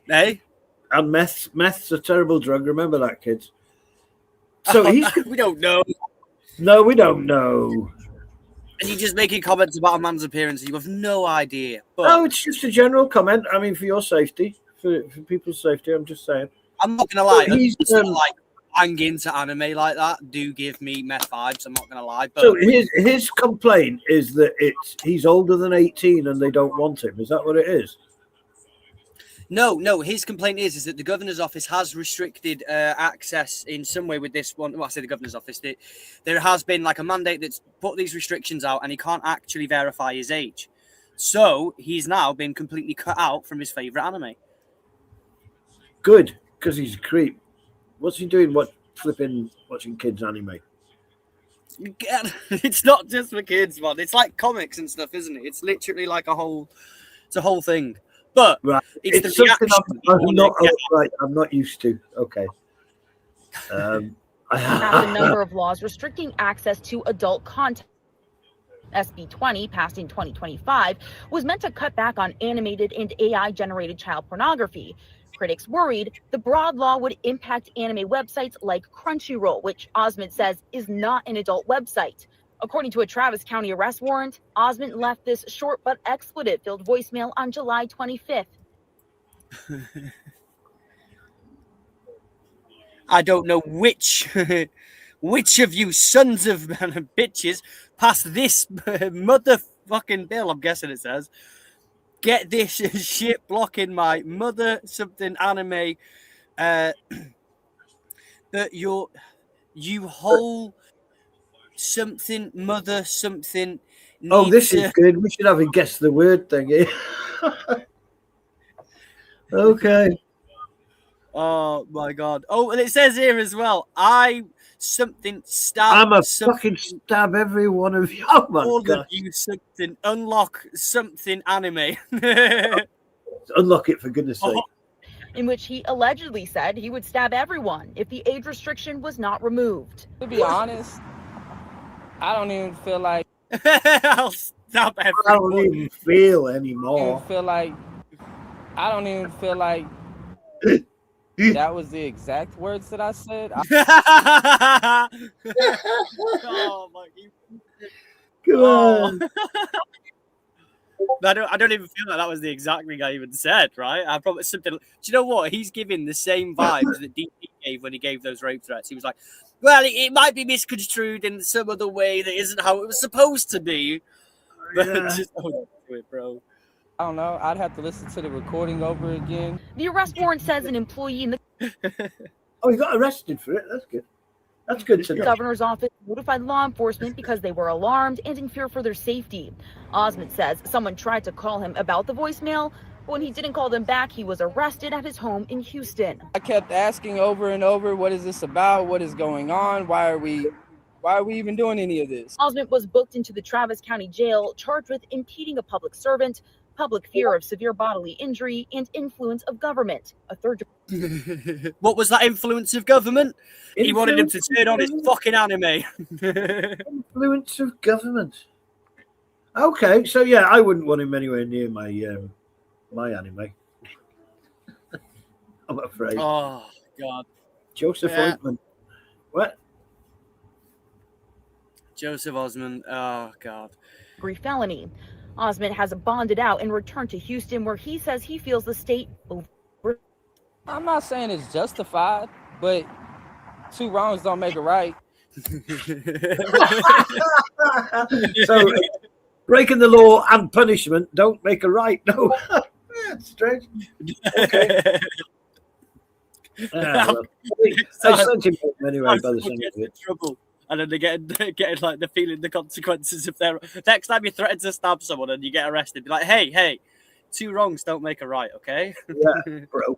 Hey? And meth's a terrible drug. Remember that, kids. So he's... We don't know. No, we don't know. And you're just making comments about a man's appearance and you have no idea. But No, it's just a general comment. I mean, for your safety, for people's safety, I'm just saying. I'm not going to lie. He's, like, hang into anime like that do give me meth vibes. I'm not going to lie. But So his complaint is that he's older than 18 and they don't want him. Is that what it is? No. His complaint is that the governor's office has restricted access in some way with this one. Well, I say the governor's office. There has been like a mandate that's put these restrictions out, and he can't actually verify his age. So he's now been completely cut out from his favorite anime. Good, because he's a creep. What's he doing? Watching kids anime? It's not just for kids, man. It's like comics and stuff, isn't it? It's literally like a whole thing. But right. it's the something reaction I'm not used to. Okay. Passed a number of laws restricting access to adult content. SB 20, passed in 2025, was meant to cut back on animated and AI-generated child pornography. Critics worried the broad law would impact anime websites like Crunchyroll, which Osment says is not an adult website. According to a Travis County arrest warrant, Osment left this short but expletive-filled voicemail on July 25th. I don't know which of you sons of bitches passed this motherfucking bill, I'm guessing it says. Get this shit blocking my mother something anime that you whole something mother something. Oh, this is good. We should have a guess the word thing here. Okay. Oh my god. Oh, and it says here as well, stab. I'm a fucking stab every one of you. Oh my all god. of you something unlock something anime. Unlock it for goodness sake. In which he allegedly said he would stab everyone if the age restriction was not removed. To be honest, I don't even feel like I'll stab everyone. I don't even feel anymore. I don't even feel like that was the exact words that I said. Oh my Come on. I don't even feel like that was the exact thing I even said, right? I probably something. Do you know what? He's giving the same vibes that DP gave when he gave those rape threats. He was like, "Well, it might be misconstrued in some other way that isn't how it was supposed to be." But just do it, bro. I don't know. I'd have to listen to the recording over again. The arrest warrant says an employee in the Oh, he got arrested for it. That's good. That's good to know. governor's office notified law enforcement because they were alarmed and in fear for their safety. Osment says someone tried to call him about the voicemail, but when he didn't call them back, he was arrested at his home in Houston. I kept asking over and over, what is this about? What is going on? Why are we even doing any of this? Osment was booked into the Travis County Jail, charged with impeding a public servant, public fear of severe bodily injury, and influence of government. A third. What was that influence of government? He wanted him to turn on his fucking anime. Influence of government. Okay, so yeah, I wouldn't want him anywhere near my my anime. I'm afraid. Oh God. Joseph Ointman. What? Joseph Osmond. Oh God. Felony. Osment has bonded out and returned to Houston, where he says he feels the state over. I'm not saying it's justified, but two wrongs don't make a right. So breaking the law and punishment don't make a right. No. That's strange. Okay. Well, I sent him home anyway by the sound of it. Trouble. And then they getting like the feeling the consequences of their next time you threaten to stab someone and you get arrested, be like, hey, two wrongs don't make a right, okay? Yeah, bro.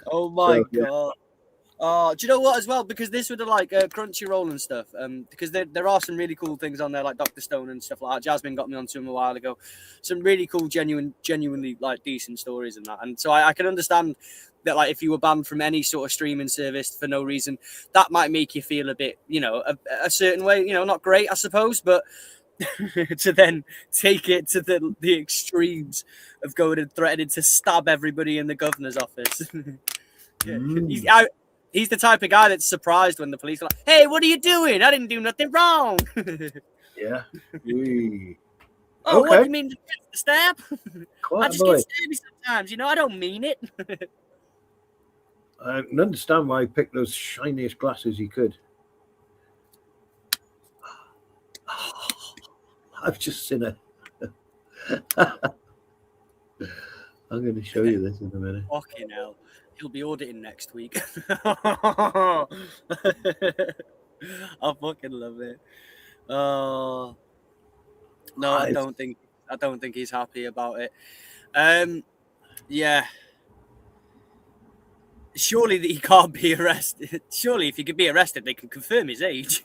Oh my God. Do you know what as well? Because this would have like Crunchyroll and stuff. Because there are some really cool things on there, like Dr. Stone and stuff like that. Jasmine got me onto him a while ago. Some really cool, genuinely like decent stories and that. And so I can understand that, like, if you were banned from any sort of streaming service for no reason, that might make you feel a bit, a certain way. Not great, I suppose, but to then take it to the extremes of going and threatening to stab everybody in the governor's office. He's the type of guy that's surprised when the police are like, "Hey, what are you doing? I didn't do nothing wrong." Yeah. Oh, what do you mean to stab? Quite I just get stabby sometimes, I don't mean it. I can understand why he picked those shiniest glasses he could. I've just seen a I'm going to show you this in a minute. Fucking hell. He'll be auditing next week. I fucking love it. Oh no, I don't think he's happy about it. Yeah. Surely that he can't be arrested. Surely if he could be arrested, they can confirm his age.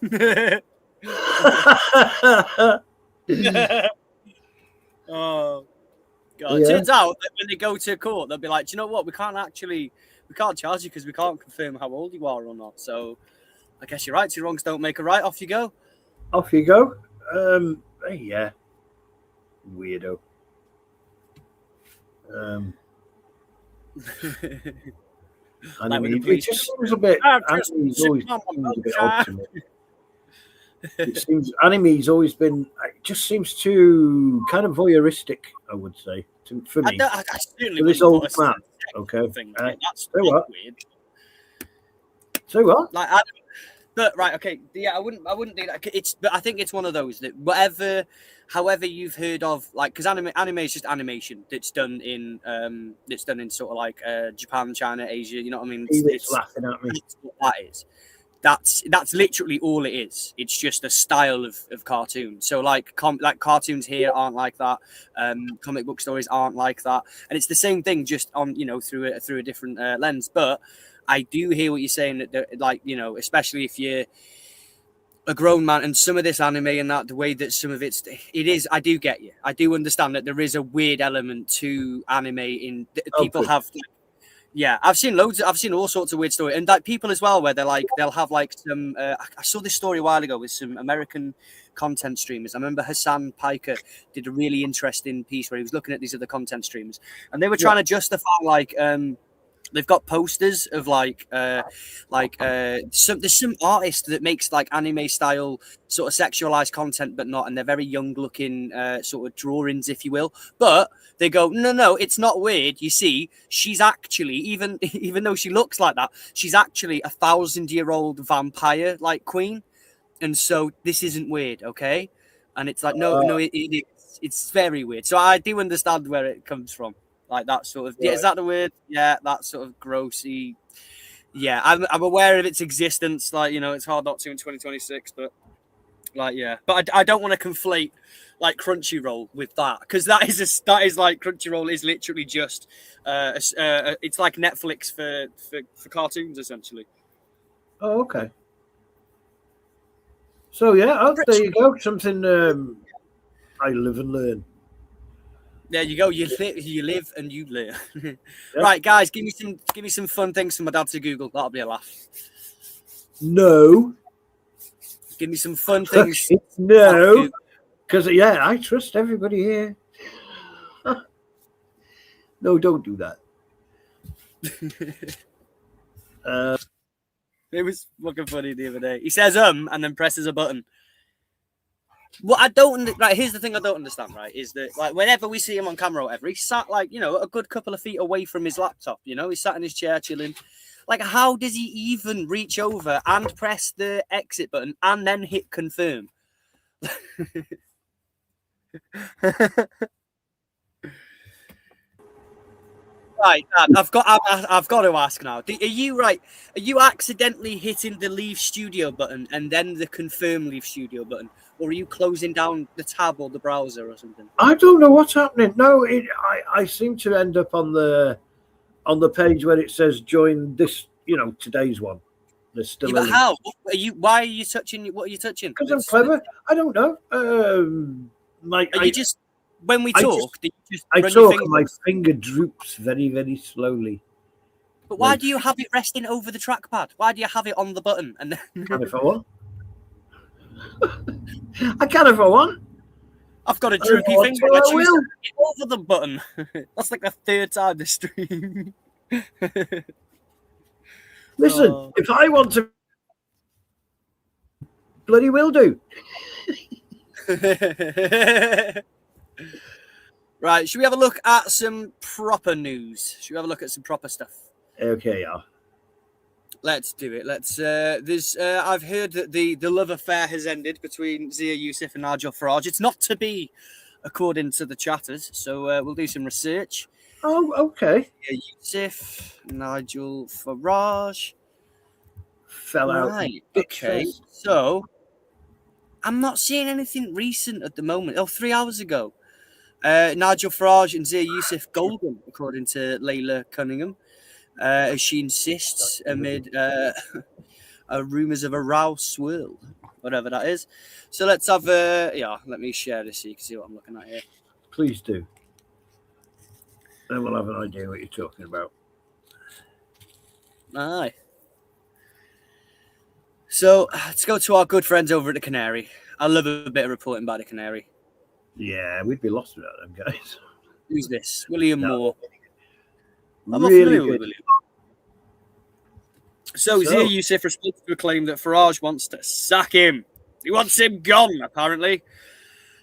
Oh God. Yeah. Turns out that when they go to court, they'll be like, do you know what? We can't charge you because we can't confirm how old you are or not. So I guess you're right. Your wrongs don't make a right. Off you go. Off you go. Yeah. Weirdo. It just seems a bit. Anime's always seems a bit odd to me. It seems anime's always been. It just seems too kind of voyeuristic. I would say for me. I certainly for this wouldn't old put a man. Okay. thing. That's So what? weird. So what? Like, but right, okay, yeah, I wouldn't do that. But I think it's one of those that however you've heard of, like, because anime is just animation that's done in sort of like Japan, China, Asia. You know what I mean? It's laughing at me. That's what that is. That's literally all it is. It's just a style of cartoon. So like cartoons here aren't like that. Comic book stories aren't like that, and it's the same thing, just on through a different lens. But I do hear what you're saying, that like, especially if you're a grown man, and some of this anime and that, the way that some of it is, I do get you. I do understand that there is a weird element to anime in people have. Yeah, I've seen all sorts of weird stories, and like people as well, where they'll have like some. I saw this story a while ago with some American content streamers. I remember Hassan Piker did a really interesting piece where he was looking at these other content streamers, and they were trying to justify like. They've got posters of there's some artist that makes like anime style sort of sexualized content, but not, and they're very young looking sort of drawings, if you will. But they go, no, it's not weird. You see, she's actually even though she looks like that, she's actually 1,000-year-old vampire like queen, and so this isn't weird, okay? And it's like it's very weird. So I do understand where it comes from. Like that sort of, is that the word? Yeah, that sort of grossy. Yeah, I'm aware of its existence. Like, it's hard not to in 2026, but like, yeah. But I don't want to conflate like Crunchyroll with that, because that is like Crunchyroll is literally just it's like Netflix for cartoons essentially. Oh, okay. So yeah, there you go. Something I live and learn. There you go. You live and you learn. Yep. Right, guys, give me some fun things for my dad to Google. That'll be a laugh. No. Give me some fun things. No. Because I trust everybody here. No, don't do that. It was fucking funny the other day. He says and then presses a button. What I don't here's the thing I don't understand, right, is that like whenever we see him on camera or whatever, he's sat like, a good couple of feet away from his laptop, he's sat in his chair chilling. Like, how does he even reach over and press the exit button and then hit confirm? Right, I've got to ask now. Are you accidentally hitting the leave studio button and then the confirm leave studio button, or are you closing down the tab or the browser or something? I don't know what's happening. No, I seem to end up on the page where it says join this, today's one. There's still. Yeah, but how? Why are you touching? What are you touching? Because I'm clever. I don't know. When we talk, I talk and my finger droops very, very slowly. But why do you have it resting over the trackpad? Why do you have it on the button? And then... Can if I want. I can if I want. I've got a droopy finger. I choose to have it over the button. That's like the third time this stream. Listen, if I want to, bloody will do. Right, should we have a look at some proper news? Should we have a look at some proper stuff? Okay, yeah. Let's do it. I've heard that the love affair has ended between Zia Yusuf and Nigel Farage. It's not to be, according to the chatters, so we'll do some research. Oh, okay. Yusuf, Nigel Farage. Fell out. Right. Okay. So I'm not seeing anything recent at the moment. 3 hours ago. Nigel Farage and Zia Yusuf golden, according to Layla Cunningham, as she insists amid rumours of a row swirl, whatever that is. So let's have let me share this so you can see what I'm looking at here. Please do. Then we'll have an idea what you're talking about. Aye. So let's go to our good friends over at the Canary. I love a bit of reporting by the Canary. Yeah, we'd be lost without them guys. Who's this? William Moore. I'm Really not familiar with good. William. So Zia Yusuf responds to a claim that Farage wants to sack him. He wants him gone, apparently.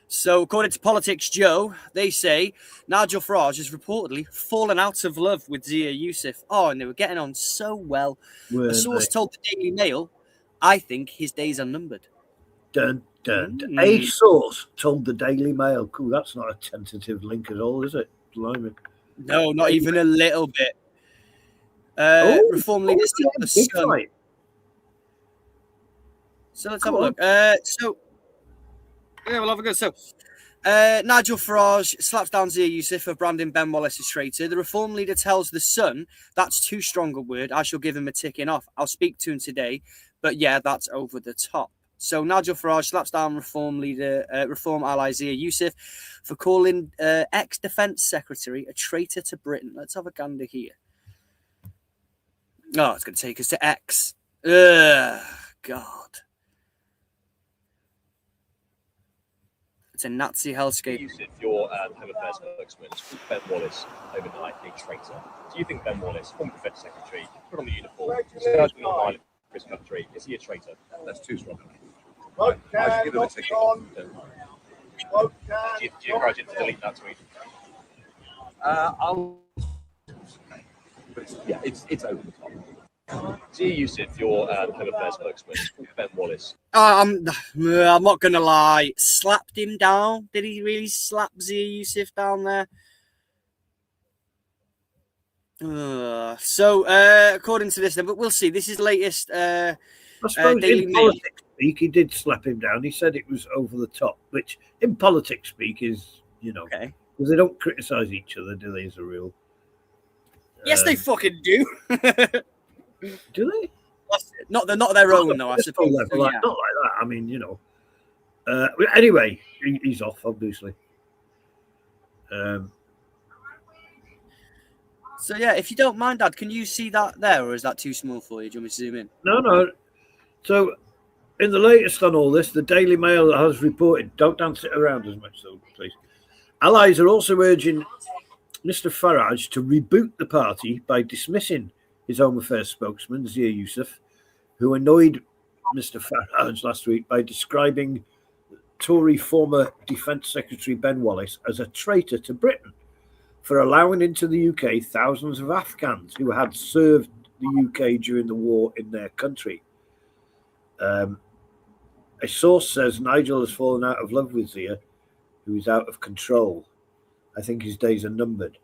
So, according to Politics Joe, they say Nigel Farage has reportedly fallen out of love with Zia Yusuf. Oh, and they were getting on so well. A source told the Daily Mail, I think his days are numbered. Dun, dun, dun. A source told the Daily Mail. Cool, that's not a tentative link at all, is it? Blimey. No, not even a little bit. Reform leaders tell the Sun. Fight. So let's have a look. We'll have a go. So, Nigel Farage slaps down Zia Yusuf for branding Ben Wallace as traitor. The Reform leader tells the Sun, that's too strong a word. I shall give him a ticking off. I'll speak to him today. But yeah, that's over the top. So Nigel Farage slaps down Reform ally Zia Yusuf for calling ex-defence secretary a traitor to Britain. Let's have a gander here. Oh, it's going to take us to X. Ugh, God. It's a Nazi hellscape. Yusuf, your Home Affairs spokesman, called Ben Wallace overnight a traitor. Do you think Ben Wallace, former defence secretary, put on the uniform, scourging on violence for his country, is he a traitor? That's too strong. I should give him a ticket. Do you encourage him to delete that tweet? Yeah, it's over the top. Zia Yusuf, your Home Affairs spokesman, Ben Wallace. I'm not gonna lie. Slapped him down. Did he really slap Zia Yusuf down there? According to this, then, but we'll see. This is latest. I suppose Daily in Mail. politics speak, he did slap him down. He said it was over the top, which in politics speak is, because they don't criticise each other, do they? As a rule. Yes, they fucking do. Do they? Not their own, though. I suppose. Level, not like that. I mean, anyway, he's off, obviously. So yeah, if you don't mind, Dad, can you see that there, or is that too small for you? Do you want me to zoom in? No. So, in the latest on all this, the Daily Mail has reported. Don't dance it around as much, though, please. Allies are also urging Mr. Farage to reboot the party by dismissing his Home Affairs spokesman, Zia Yusuf, who annoyed Mr. Farage last week by describing Tory former Defence Secretary Ben Wallace as a traitor to Britain for allowing into the UK thousands of Afghans who had served the UK during the war in their country. A source says Nigel has fallen out of love with Zia, who is out of control. I think his days are numbered.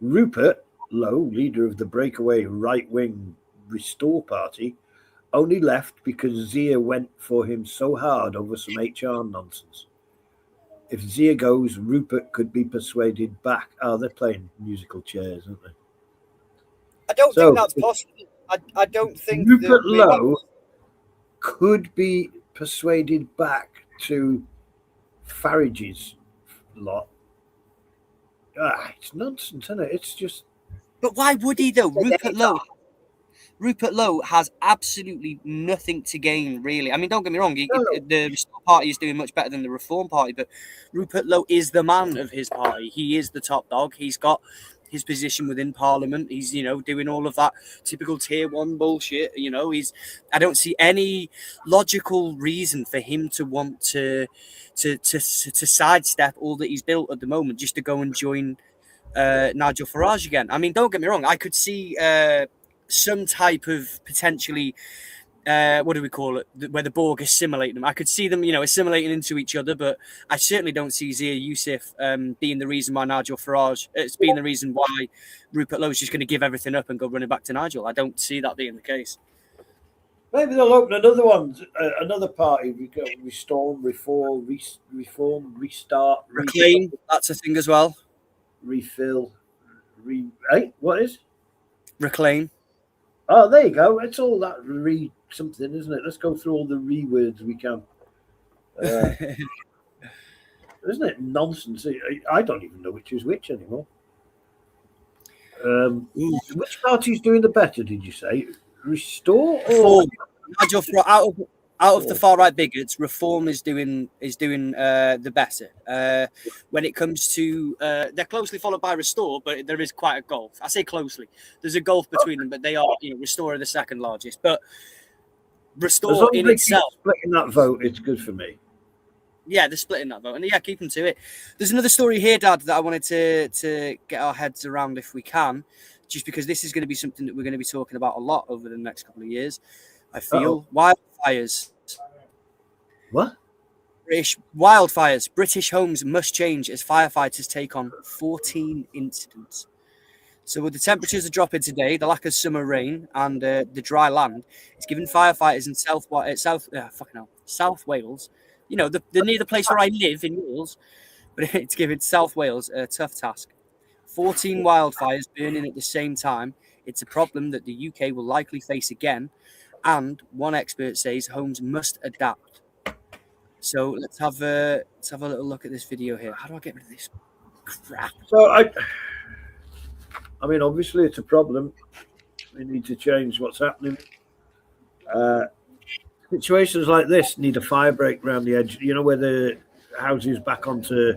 Rupert Lowe, leader of the breakaway right-wing Restore Party, only left because Zia went for him so hard over some HR nonsense. If Zia goes, Rupert could be persuaded back. Oh, they're playing musical chairs, aren't they? I don't think that's possible. I don't think Rupert Lowe could be persuaded back to Farage's lot. It's nonsense, isn't it? It's just. But why would he though? Rupert Lowe has absolutely nothing to gain, really. I mean, don't get me wrong. The Restore Party is doing much better than the Reform Party, but Rupert Lowe is the man of his party. He is the top dog. He's got his position within Parliament. He's, doing all of that typical tier one bullshit. I don't see any logical reason for him to want to sidestep all that he's built at the moment just to go and join Nigel Farage again. I mean, don't get me wrong. I could see some type of potentially what do we call it? Where the Borg assimilate them. I could see them, assimilating into each other, but I certainly don't see Zia Youssef being the reason why Nigel Farage. It's being the reason why Rupert Lowe's just going to give everything up and go running back to Nigel. I don't see that being the case. Maybe they'll open another one, another party. We go reform, restart, Reclaim. That's a thing as well. Refill. Hey, what is? Reclaim. Oh, there you go. It's all that something, isn't it? Let's go through all the words we can. Isn't it nonsense? I don't even know which is which anymore. Which party's doing the better? Did you say restore or Nigel? Out of the far right bigots, Reform is doing the better. When it comes to they're closely followed by Restore, but there is quite a gulf. I say closely. There's a gulf between them, but they are Restore are the second largest. But Restore in itself, splitting that vote, it's good for me. Yeah, they're splitting that vote, and yeah, keep them to it. There's another story here, Dad, that I wanted to get our heads around if we can, just because this is going to be something that we're going to be talking about a lot over the next couple of years. I feel wildfires. What? British wildfires. British homes must change as firefighters take on 14 incidents. So with the temperatures are dropping today, the lack of summer rain and the dry land, it's giving firefighters in South Wales. They're near the place where I live in Wales, but it's giving South Wales a tough task. 14 wildfires burning at the same time. It's a problem that the UK will likely face again. And one expert says homes must adapt. So let's have a little look at this video here. How do I get rid of this crap? So I mean, obviously it's a problem. We need to change what's happening. Situations like this need a fire break around the edge. You know, where the houses back onto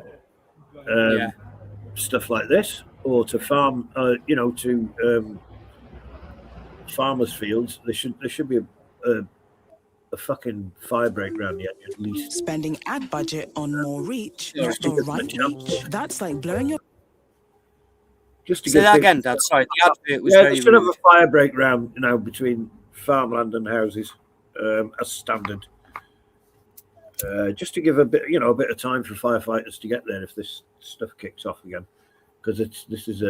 stuff like this, or to farm. To farmers' fields. There should be a fucking fire break around the edge at least. Spending ad budget on more reach, not the right reach. That's like blowing your. Just to say that again, Dad. Sorry, the advert was very they should rude. have a fire break round between farmland and houses as standard. Just to give a bit of time for firefighters to get there if this stuff kicks off again, because this is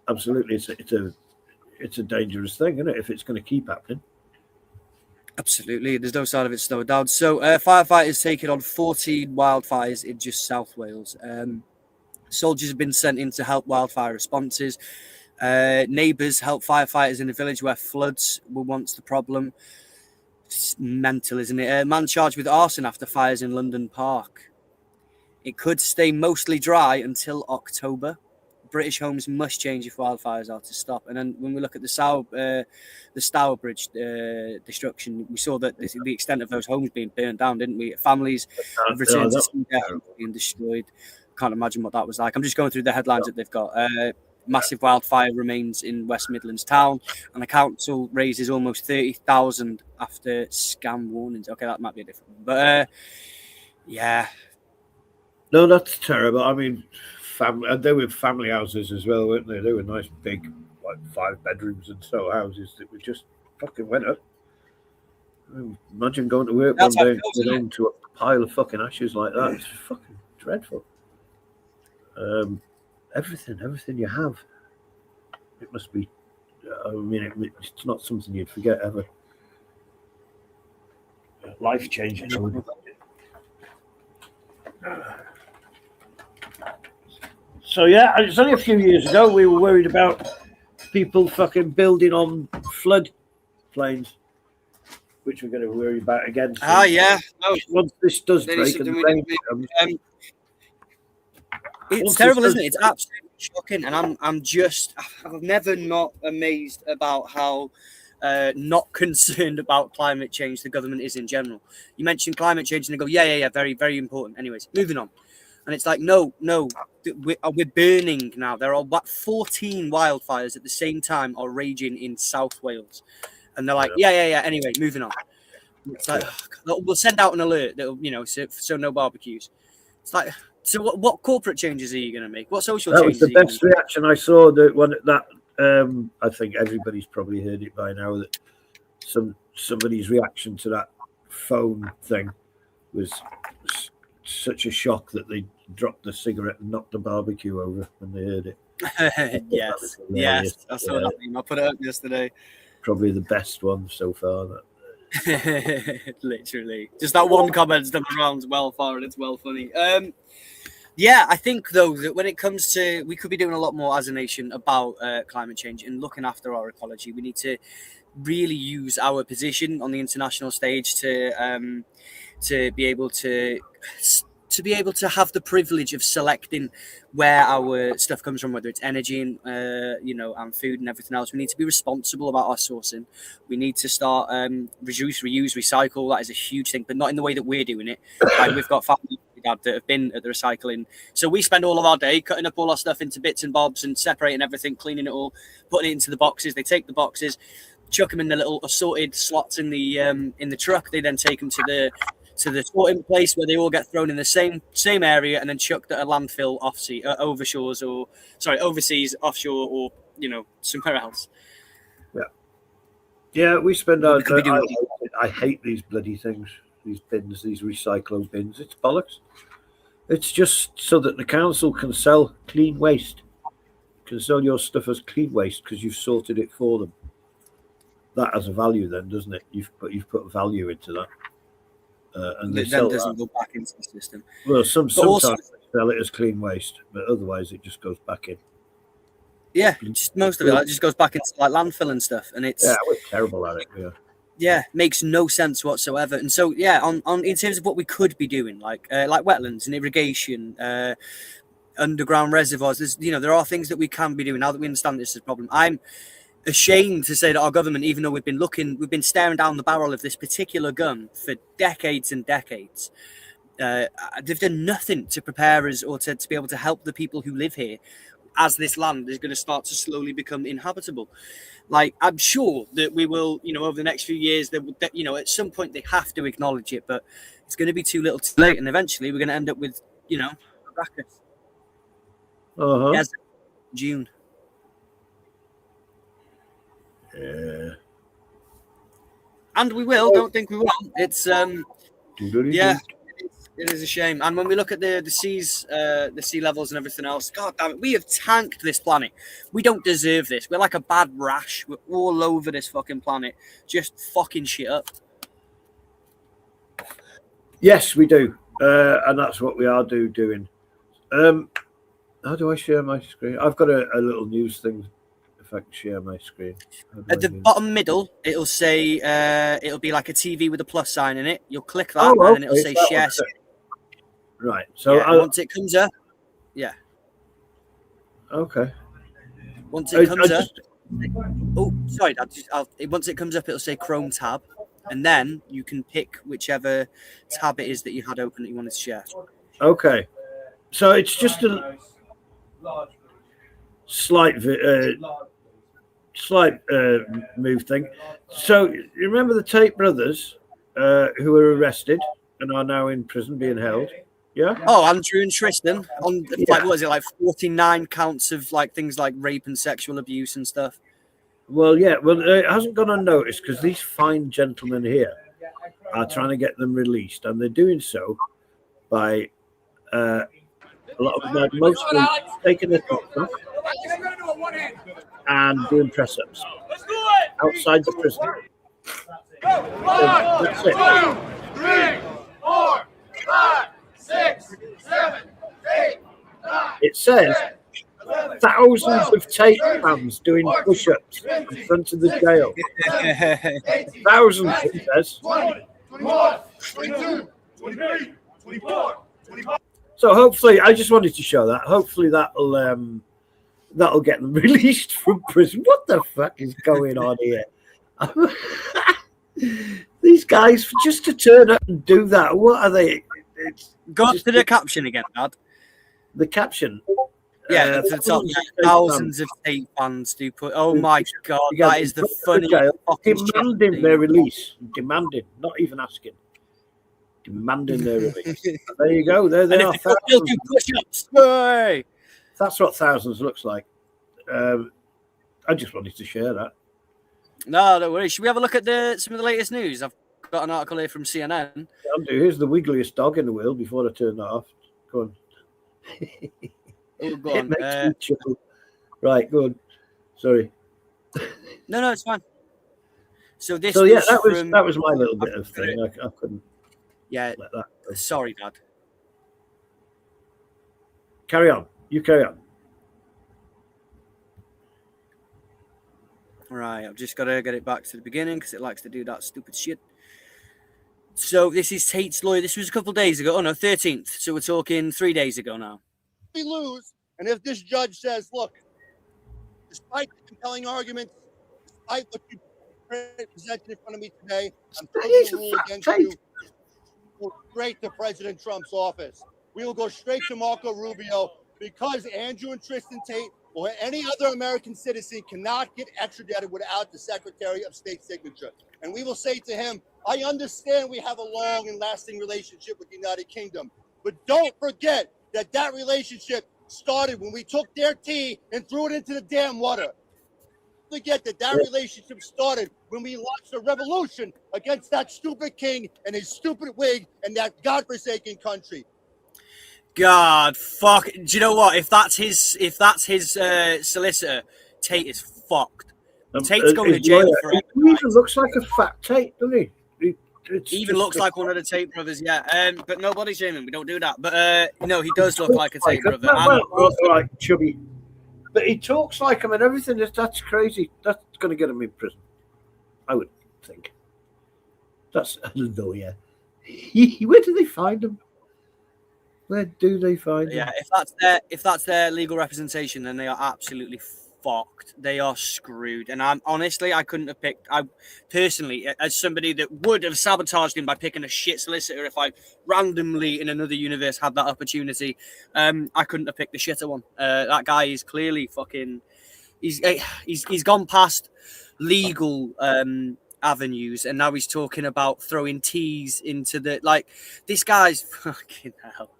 absolutely it's a dangerous thing, isn't it? If it's going to keep happening. Absolutely, there's no sign of it slowing down. So firefighters taking on 14 wildfires in just South Wales. Soldiers have been sent in to help wildfire responses. Neighbours help firefighters in a village where floods were once the problem. It's mental, isn't it? A man charged with arson after fires in London Park. It could stay mostly dry until October. British homes must change if wildfires are to stop. And then when we look at the Stour Bridge destruction, we saw that the extent of those homes being burnt down, didn't we? Families have returned to see their homes being destroyed. Can't imagine what that was like. I'm just going through the headlines that they've got. Massive wildfire remains in West Midlands town, and the council raises almost 30,000 after scam warnings. Okay, that might be a different one, but yeah. No, that's terrible. I mean, they were family houses as well, weren't they? They were nice, big, like 5 bedrooms and so houses that were just fucking went up. I mean, imagine going to work one day and going home to a pile of fucking ashes like that. It's fucking dreadful. Everything you have, it must be. I mean, it's not something you'd forget ever. Life changing. So yeah, it's only a few years ago we were worried about people fucking building on flood plains, which we're going to worry about again. Ah, yeah. No. Once this does break and the rain comes, it's terrible, isn't it? It's absolutely shocking, and I'm never not amazed about how not concerned about climate change the government is in general. You mentioned climate change, and they go, yeah, very, very important. Anyways, moving on, and it's like, no, we're burning now. There are 14 wildfires at the same time are raging in South Wales, and they're like, yeah. Anyway, moving on. It's like, we'll send out an alert that so no barbecues. It's like. So what corporate changes are you going to make? What social changes? That was the best reaction I saw. I think everybody's probably heard it by now. That somebody's reaction to that phone thing was such a shock that they dropped the cigarette and knocked the barbecue over when they heard it. Yes, I saw that meme. I put it up yesterday. Probably the best one so far. Literally, just that one comment's done around well far, and it's well funny. Yeah, I think though that when it comes to, we could be doing a lot more as a nation about climate change and looking after our ecology. We need to really use our position on the international stage to be able to have the privilege of selecting where our stuff comes from, whether it's energy and and food and everything else. We need to be responsible about our sourcing. We need to start reduce, reuse, recycle. That is a huge thing, but not in the way that we're doing it. Like, we've got family that have been at the recycling, so we spend all of our day cutting up all our stuff into bits and bobs and separating everything, cleaning it all, putting it into the boxes. They take the boxes, chuck them in the little assorted slots in the truck. They then take them to the sorting place where they all get thrown in the same area and then chucked at a landfill overseas, offshore, or somewhere else. Yeah, we spend our. I hate these bloody things, these bins, these recyclo bins. It's bollocks. It's just so that the council can sell clean waste, can sell your stuff as clean waste because you've sorted it for them. That has a value, then, doesn't it? You've put value into that. And they then doesn't go back into the system. Well, sometimes they sell it as clean waste, but otherwise it just goes back in. Yeah, just most of it just goes back into like landfill and stuff, and it's we're terrible at it. Yeah, makes no sense whatsoever. And so on in terms of what we could be doing, like wetlands and irrigation, underground reservoirs. There are things that we can be doing now that we understand this is a problem. I'm ashamed to say that our government, even though we've been staring down the barrel of this particular gun for decades and decades, they've done nothing to prepare us or to be able to help the people who live here as this land is going to start to slowly become inhabitable. Like, I'm sure that we will, over the next few years, at some point they have to acknowledge it, but it's going to be too little too late, and eventually we're going to end up with, Caracas. Yes, June. Yeah. And we will. Don't think we won't. It's it is a shame. And when we look at the seas, the sea levels and everything else, God damn it, we have tanked this planet. We don't deserve this. We're like a bad rash. We're all over this fucking planet, just fucking shit up. Yes, we do, and that's what we are doing. How do I share my screen? I've got a little news thing. If I can share my screen. At the bottom middle, it'll say, it'll be like a TV with a plus sign in it. You'll click that, and then it'll say share. Right. So once it comes up, okay. Once it comes up, sorry, once it comes up, it'll say Chrome tab, and then you can pick whichever tab it is that you had open that you wanted to share. Okay. So it's just a slight move thing. So you remember the Tate brothers who were arrested and are now in prison being held? Yeah. Oh, Andrew and Tristan on what was it, like 49 counts of things like rape and sexual abuse and stuff. Well, yeah. Well, it hasn't gone unnoticed because these fine gentlemen here are trying to get them released, and they're doing so by a lot of them, most of them taking their tops off and doing press-ups outside the prison. That's it. 2, 3, 4, 5, 6, 7, 8, 9. It says thousands of Tate fans doing push-ups in front of the jail. Thousands, it says. 20, 21, 22, 23, 24, 25. So hopefully, I just wanted to show that. Hopefully that'll get them released from prison. What the fuck is going on here? These guys, just to turn up and do that, what are they? Go to the caption again, Dad. The caption? Yeah, to the top. Thousands of Tate fans do put. Oh my God, that is the funniest fucking shit. Demanding their release. Demanding, not even asking. Demanding their release. There you go. There they are. That's what thousands looks like. I just wanted to share that. No, don't worry. Should we have a look at some of the latest news? I've got an article here from CNN. Andrew, here's the wiggliest dog in the world before I turn that off. Go on. Oh, go It on. makes me chuckle. Right, go on. Sorry. No, it's fine. So this. So yeah, was that was my little bit of thing. I couldn't. Yeah. Let that go. Sorry, Dad. Carry on. You carry on. Right, I've just got to get it back to the beginning because it likes to do that stupid shit. So this is Tate's lawyer. This was a couple of days ago. Oh no, 13th. So we're talking 3 days ago now. We lose, and if this judge says, look, despite the compelling arguments, despite what you presented in front of me today, I'm still going to rule against you. Go straight to President Trump's office. We will go straight to Marco Rubio because Andrew and Tristan Tate or any other American citizen cannot get extradited without the Secretary of State's signature. And we will say to him, I understand we have a long and lasting relationship with the United Kingdom, but don't forget that that relationship started when we took their tea and threw it into the damn water. Forget that that relationship started when we launched a revolution against that stupid king and his stupid wig and that godforsaken country. God, fuck. Do you know what? If that's his solicitor, Tate is fucked. Tate's going to jail for it. He even looks like a fat Tate, doesn't he? He even looks like one of the Tate brothers, yeah. But nobody's shaming. We don't do that. But no, he does look like a Tate brother. Right, chubby. But he talks like him and everything. That's crazy. That's going to get him in prison, I would think. That's a lawyer. Where do they find him? Where do they find him? Yeah, if that's their legal representation, then they are absolutely fucked. They are screwed. And I couldn't have picked. I personally, as somebody that would have sabotaged him by picking a shit solicitor, if I randomly in another universe had that opportunity, I couldn't have picked the shitter one. That guy is clearly fucking. He's gone past legal avenues, and now he's talking about throwing teas into the This guy's fucking hell.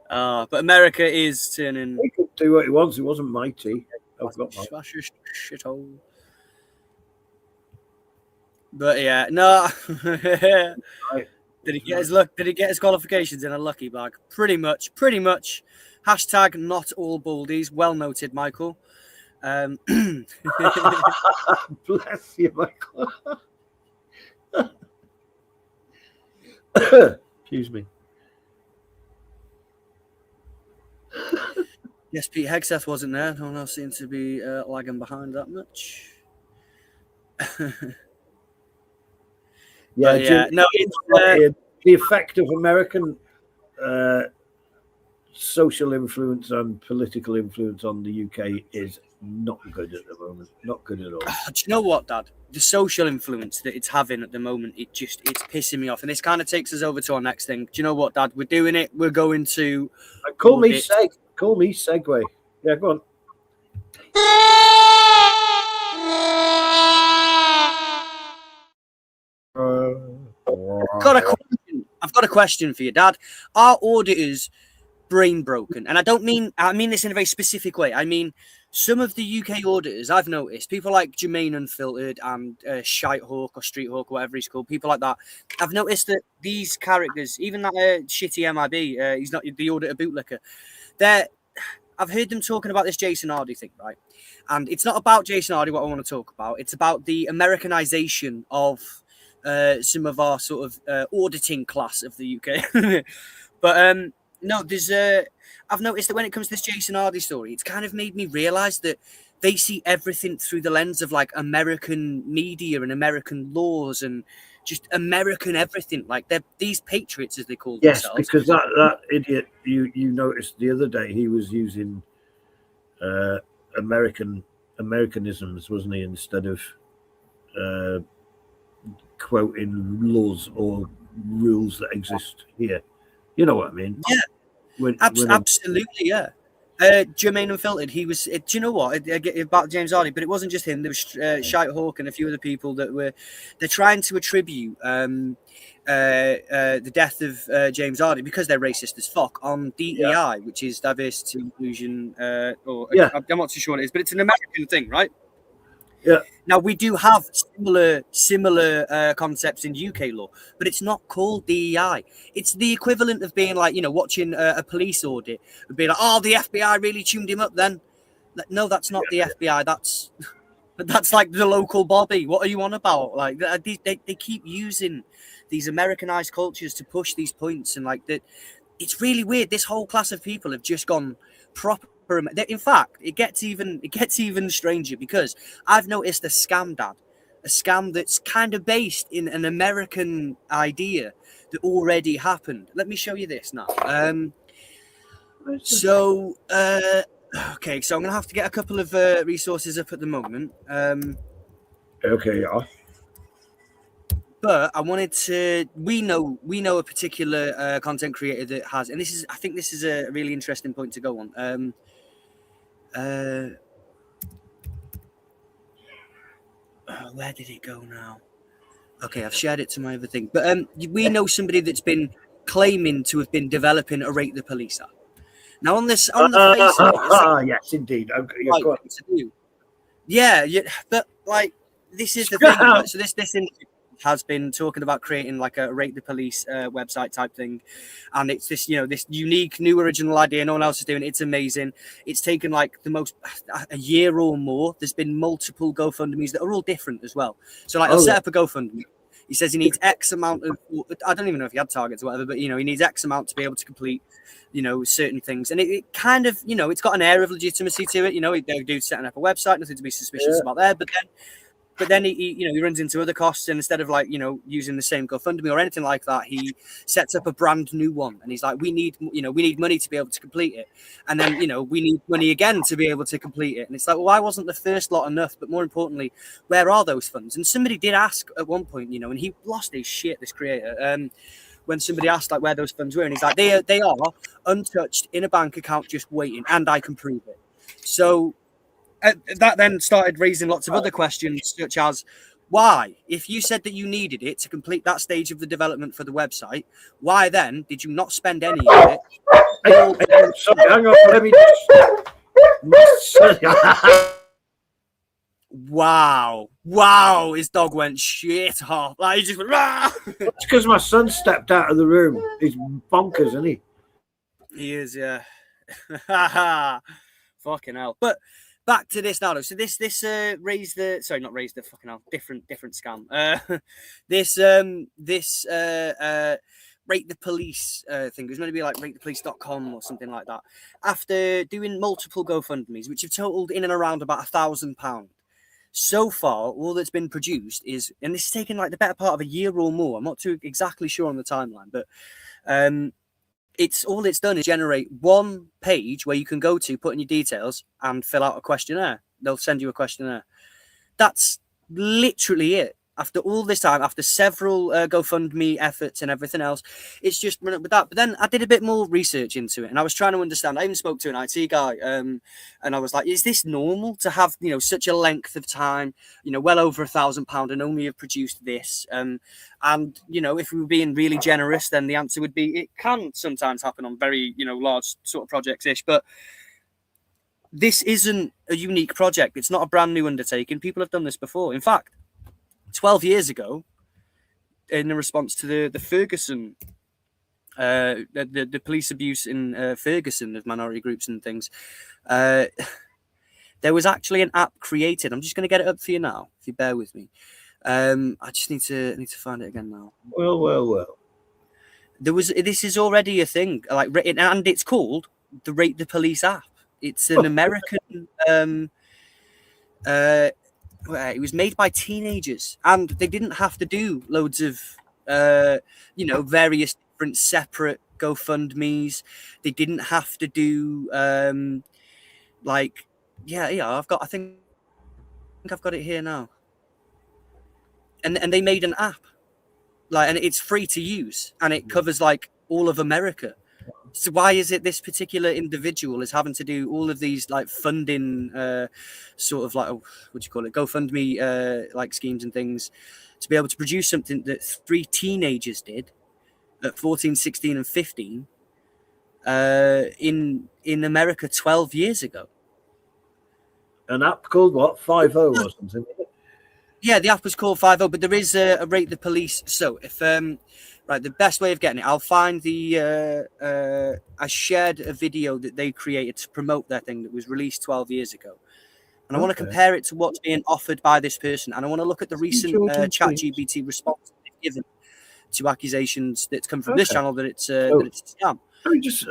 But America is turning. He could do what he wants. It wasn't my tea. I've got my shithole. But yeah, no. Did he get his luck? Did he get his qualifications in a lucky bag? Pretty much. Hashtag not all baldies. Well noted, Michael. Bless you, Michael. Excuse me. Yes, Pete Hegseth wasn't there. No one else seemed to be lagging behind that much. Yeah, no. The effect of American social influence and political influence on the UK is not good at the moment. Not good at all. Do you know what, Dad? The social influence that it's having at the moment, it's pissing me off. And this kind of takes us over to our next thing. Do you know what, Dad? We're doing it. We're going to call me Segway. Yeah, go on. I've got a question for you, Dad. Are auditors brain broken? And I mean this in a very specific way. I mean, some of the UK auditors, I've noticed, people like Jermaine Unfiltered and Shite Hawk or Street Hawk, whatever he's called, people like that, I've noticed that these characters, even that shitty MIB, he's not the auditor bootlicker, I've heard them talking about this Jason Hardy thing, right? And it's not about Jason Hardy, what I want to talk about. It's about the Americanization of some of our sort of auditing class of the UK. But no, I've noticed that when it comes to this Jason Hardy story, it's kind of made me realize that they see everything through the lens of like American media and American laws and just American everything. Like they're these patriots, as they call themselves. Yes, because that idiot you noticed the other day, he was using Americanisms, wasn't he, instead of quoting laws or rules that exist here. You know what I mean? Yeah, absolutely, yeah. Jermaine Unfiltered, he was. Do you know what? About James Hardy, but it wasn't just him. There was Shite Hawk and a few other people that they're trying to attribute the death of James Hardy because they're racist as fuck on DEI, which is diversity, inclusion. I'm not too sure what it is, but it's an American thing, right? Yeah. Now we do have similar concepts in UK law, but it's not called DEI. It's the equivalent of being like, you know, watching a police audit and being like, oh, the FBI really tuned him up then. No, that's not the FBI. That's like the local Bobby. What are you on about? Like they keep using these Americanized cultures to push these points, and like that, it's really weird. This whole class of people have just gone proper. In fact, it gets even stranger because I've noticed a scam, Dad, a scam that's kind of based in an American idea that already happened. Let me show you this now. Okay, so I'm gonna have to get a couple of resources up at the moment. Okay, yeah. But I wanted to. We know a particular content creator that has, and I think this is a really interesting point to go on. Where did it go now? Okay, I've shared it to my other thing. But we know somebody that's been claiming to have been developing a Rate the Police app. Now on the face of it, yes, indeed. Right, to do. Yeah, but like this is the thing. Like, so this has been talking about creating like a Rate the Police website type thing, and it's this, you know, this unique new original idea. No one else is doing it. It's amazing. It's taken like a year or more. There's been multiple GoFundMe's that are all different as well. So like, I'll set up a GoFundMe. He says he needs X amount of, I don't even know if he had targets or whatever, but, you know, he needs X amount to be able to complete, you know, certain things. And it kind of, you know, it's got an air of legitimacy to it. You know, they're dude setting up a website, nothing to be suspicious about there. But then he, you know, he runs into other costs, and instead of like, you know, using the same GoFundMe or anything like that, he sets up a brand new one, and he's like, we need money to be able to complete it, and then, you know, we need money again to be able to complete it, and it's like, well, why wasn't the first lot enough? But more importantly, where are those funds? And somebody did ask at one point, you know, and he lost his shit, this creator, when somebody asked like where those funds were, and he's like, they are untouched in a bank account, just waiting, and I can prove it. So. That then started raising lots of other questions, such as why, if you said that you needed it to complete that stage of the development for the website, why then did you not spend any of it? Sorry, hang on, let me just... Wow, his dog went shit off. Like, he just went, rah! It's because my son stepped out of the room. He's bonkers, isn't he? He is, yeah. Fucking hell. But back to this now, though. So this raised the fucking hell, different scam. This Rate the Police thing. It was going to be like ratethepolice.com or something like that. After doing multiple GoFundMe's, which have totaled in and around about £1,000. So far, all that's been produced is, and this has taken like the better part of a year or more. I'm not too exactly sure on the timeline, but it's done is generate one page where you can go to, put in your details, and fill out a questionnaire. They'll send you a questionnaire. That's literally it. After all this time, after several GoFundMe efforts and everything else, it's just run up with that. But then I did a bit more research into it, and I was trying to understand. I even spoke to an IT guy, and I was like, is this normal to have, you know, such a length of time, you know, well over £1,000, and only have produced this? And, you know, if we were being really generous, then the answer would be it can sometimes happen on very, you know, large sort of projects-ish. But this isn't a unique project. It's not a brand new undertaking. People have done this before. In fact, 12 years ago, in response to the Ferguson, the police abuse in Ferguson of minority groups and things, there was actually an app created. I'm just going to get it up for you now, if you bear with me. I just need to find it again now. Well. This is already a thing, like, and it's called the Rate the Police app. It's an American. It was made by teenagers, and they didn't have to do loads of, you know, various different separate GoFundMe's. They didn't have to do, like, I think I've got it here now. And they made an app, like, and it's free to use, and it covers like all of America. So why is it this particular individual is having to do all of these like funding, sort of like, what do you call it, GoFundMe like schemes and things, to be able to produce something that 3 teenagers did at 14, 16, and 15 in America 12 years ago? an app called what? 50 or something. Yeah, the app was called 50, but there is a Rate the Police. So if right, the best way of getting it, I'll find the I shared a video that they created to promote their thing that was released 12 years ago. And I want to compare it to what's being offered by this person. And I want to look at the recent ChatGPT response they've given to accusations that's come from this channel that it's a scam.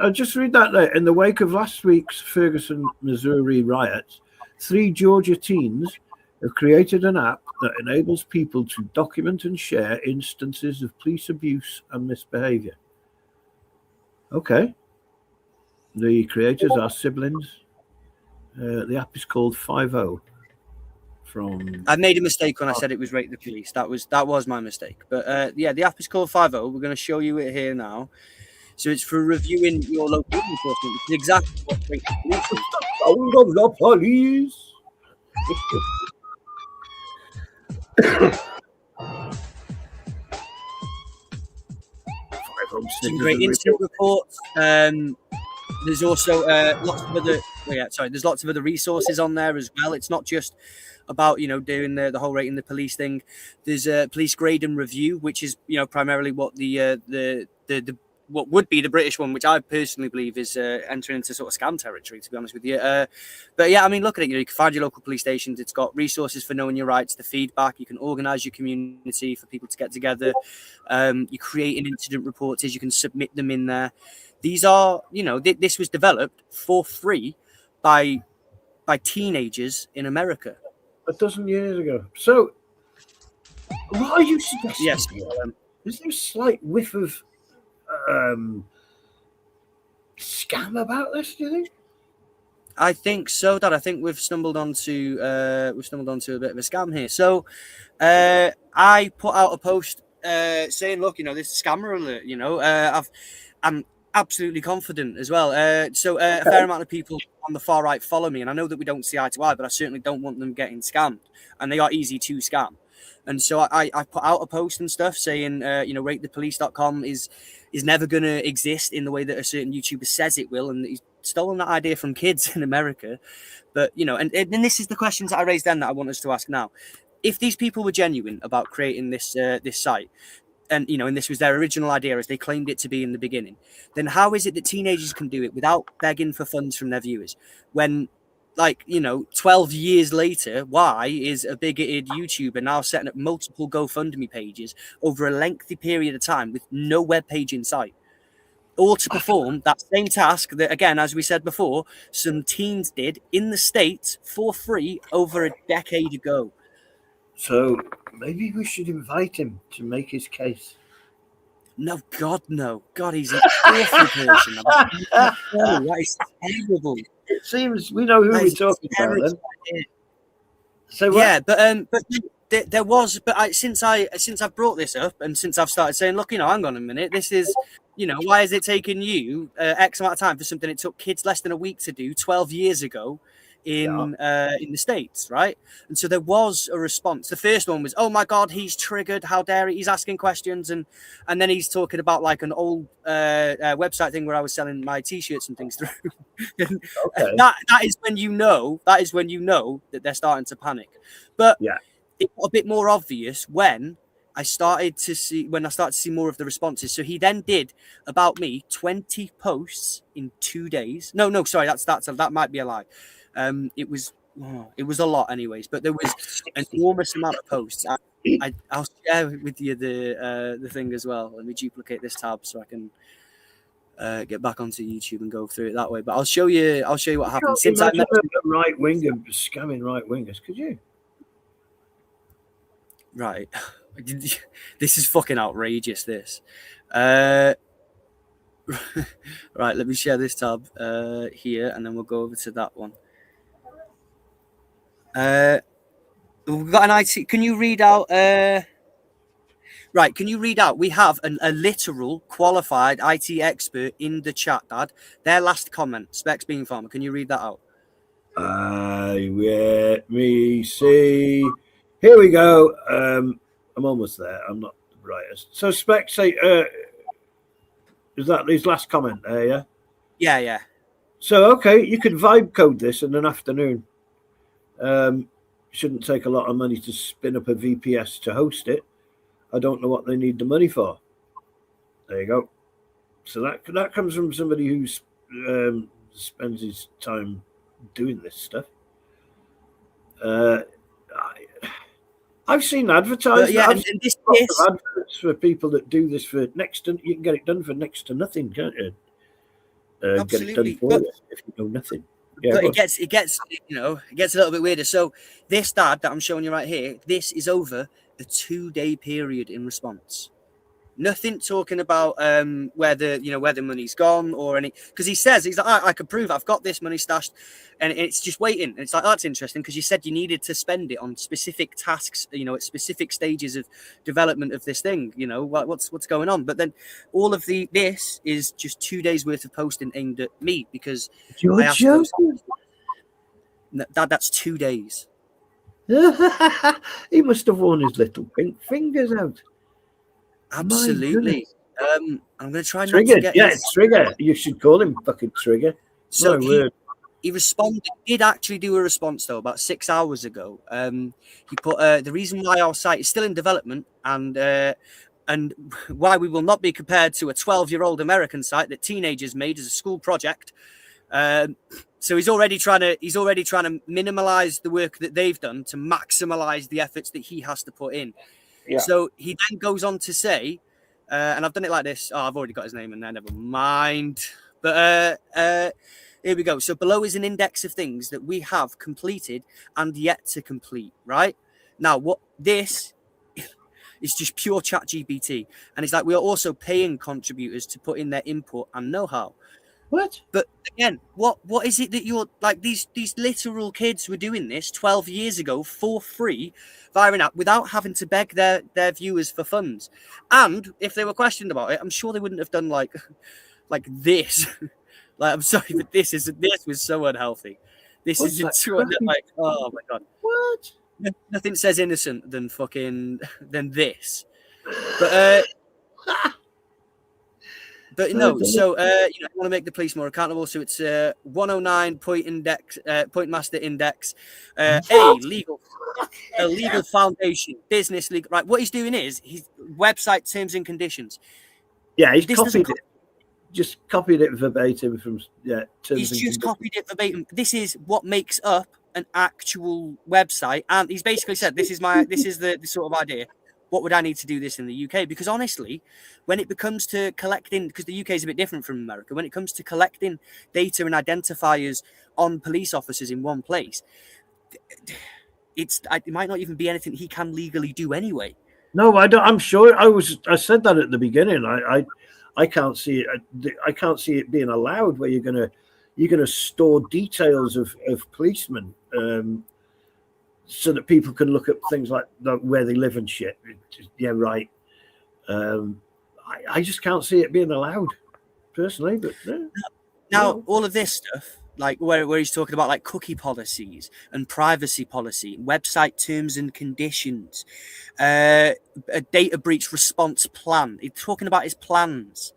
I'll just read that there. In the wake of last week's Ferguson, Missouri riots, 3 Georgia teens have created an app that enables people to document and share instances of police abuse and misbehavior. Okay. The creators are siblings. The app is called 50. I made a mistake when I said it was Rate the Police. That was my mistake. But yeah, the app is called 50. We're going to show you it here now. So it's for reviewing your local law enforcement. It's exactly what Rate the Police is. Sound of the police. Some great incident reports. There's also lots of other. There's lots of other resources on there as well. It's not just about doing the whole rating the police thing. There's a police grade and review, which is primarily what the what would be the British one, which I personally believe is entering into sort of scam territory, to be honest with you. But yeah, I mean, look at it. You can find your local police stations. It's got resources for knowing your rights, the feedback. You can organise your community for people to get together. You create an incident reports. You can submit them in there. These are, this was developed for free by teenagers in America. A dozen years ago. So, what are you suggesting? Yes. Is there a slight whiff of scam about this, do you think? I think so, Dad. I think we've stumbled onto a bit of a scam here. So I put out a post saying, look, this is scammer alert, I'm absolutely confident as well. So a fair amount of people on the far right follow me, and I know that we don't see eye to eye, but I certainly don't want them getting scammed, and they are easy to scam. And so I put out a post and stuff saying, ratethepolice.com is never going to exist in the way that a certain YouTuber says it will. And he's stolen that idea from kids in America. But, and this is the questions that I raised then that I want us to ask now. If these people were genuine about creating this site, and, and this was their original idea as they claimed it to be in the beginning, then how is it that teenagers can do it without begging for funds from their viewers? When 12 years later, why is a bigoted YouTuber now setting up multiple GoFundMe pages over a lengthy period of time with no web page in sight, all to perform that same task that, again, as we said before, some teens did in the States for free over a decade ago? So maybe we should invite him to make his case. No, God, no. God, he's an awful person. That is terrible. It seems we know who we're talking about. Then. So yeah, but there was, but since I've brought this up and since I've started saying, look, hang on a minute, this is, why is it taking you X amount of time for something it took kids less than a week to do 12 years ago in the States, right? And so there was a response. The first one was, oh my God, he's triggered, how dare he, he's asking questions, and then he's talking about like an old website thing where I was selling my t-shirts and things through. And that is when that they're starting to panic. But it got a bit more obvious when I started to see more of the responses. So he then did about me 20 posts in 2 days. No, sorry, that might be a lie. It was a lot, anyways. But there was an enormous amount of posts. I'll share with you the thing as well. Let me duplicate this tab so I can get back onto YouTube and go through it that way. But I'll show you what happened. Since I met a right winger scamming right wingers, could you? Right, this is fucking outrageous. This. Right, let me share this tab here, and then we'll go over to that one. We've got an IT. Can you read out? Right, can you read out? We have a literal qualified IT expert in the chat, Dad. Their last comment, Specs Bean Farmer. Can you read that out? Let me see. Here we go. I'm almost there. I'm not the brightest. So Specs say, is that his last comment there? Yeah. Yeah. So okay, you could vibe code this in an afternoon. Shouldn't take a lot of money to spin up a VPS to host it. I don't know what they need the money for. There you go. So that comes from somebody who spends his time doing this stuff. I've seen advertised. Yeah, I've and seen this, lots of adverts for people that do this for next to. You can get it done for next to nothing, can't you? Get it done absolutely. for you if you know nothing. Yeah, But go it gets it gets a little bit weirder. So this dad that I'm showing you right here, this is over a 2-day period in response. Nothing talking about where the money's gone or any, because he says he's like, I could prove I've got this money stashed, and it's just waiting. And it's like, oh, that's interesting, because you said you needed to spend it on specific tasks, at specific stages of development of this thing. What's going on? But then all of this is just 2 days worth of posting aimed at me, because You're I asked joking. That's 2 days. He must have worn his little pink fingers out. Absolutely. I'm going to try Trigger, not to get it's Trigger. You should call him fucking Trigger. So My word. he responded. Did actually do a response though about 6 hours ago. He put the reason why our site is still in development and why we will not be compared to a 12-year-old American site that teenagers made as a school project. So he's already trying to minimize the work that they've done to maximize the efforts that he has to put in. Yeah. So he then goes on to say, and I've done it like this. Oh, I've already got his name in there. Never mind. But here we go. So below is an index of things that we have completed and yet to complete. Right now, what this is just pure ChatGPT, and it's like we are also paying contributors to put in their input and know-how. What? But again, what is it that you're like? These literal kids were doing this 12 years ago for free via an app without having to beg their viewers for funds. And if they were questioned about it, I'm sure they wouldn't have done like this. Like, I'm sorry, but this was so unhealthy. This What's is that too crappy- like, oh my god. What? Nothing says innocent than this. But But no, so you want to make the police more accountable. So it's 109 point master index, a legal foundation, business legal. Right, what he's doing is his website terms and conditions. Yeah, he's This copied doesn't it. Just copied it verbatim from terms He's and just conditions. copied it verbatim. This is what makes up an actual website, and he's basically said, "This is the sort of idea. What would I need to do this in the UK?" Because honestly, when it comes to collecting, because the UK is a bit different from America, when it comes to collecting data and identifiers on police officers in one place, it might not even be anything he can legally do anyway. No, I don't. I'm sure I said that at the beginning. I can't see it. I can't see it being allowed where you're gonna store details of policemen, so that people can look at things like where they live and shit. Yeah, right. I just can't see it being allowed, personally. But Now, all of this stuff, like where he's talking about like cookie policies and privacy policy, website terms and conditions, a data breach response plan. He's talking about his plans,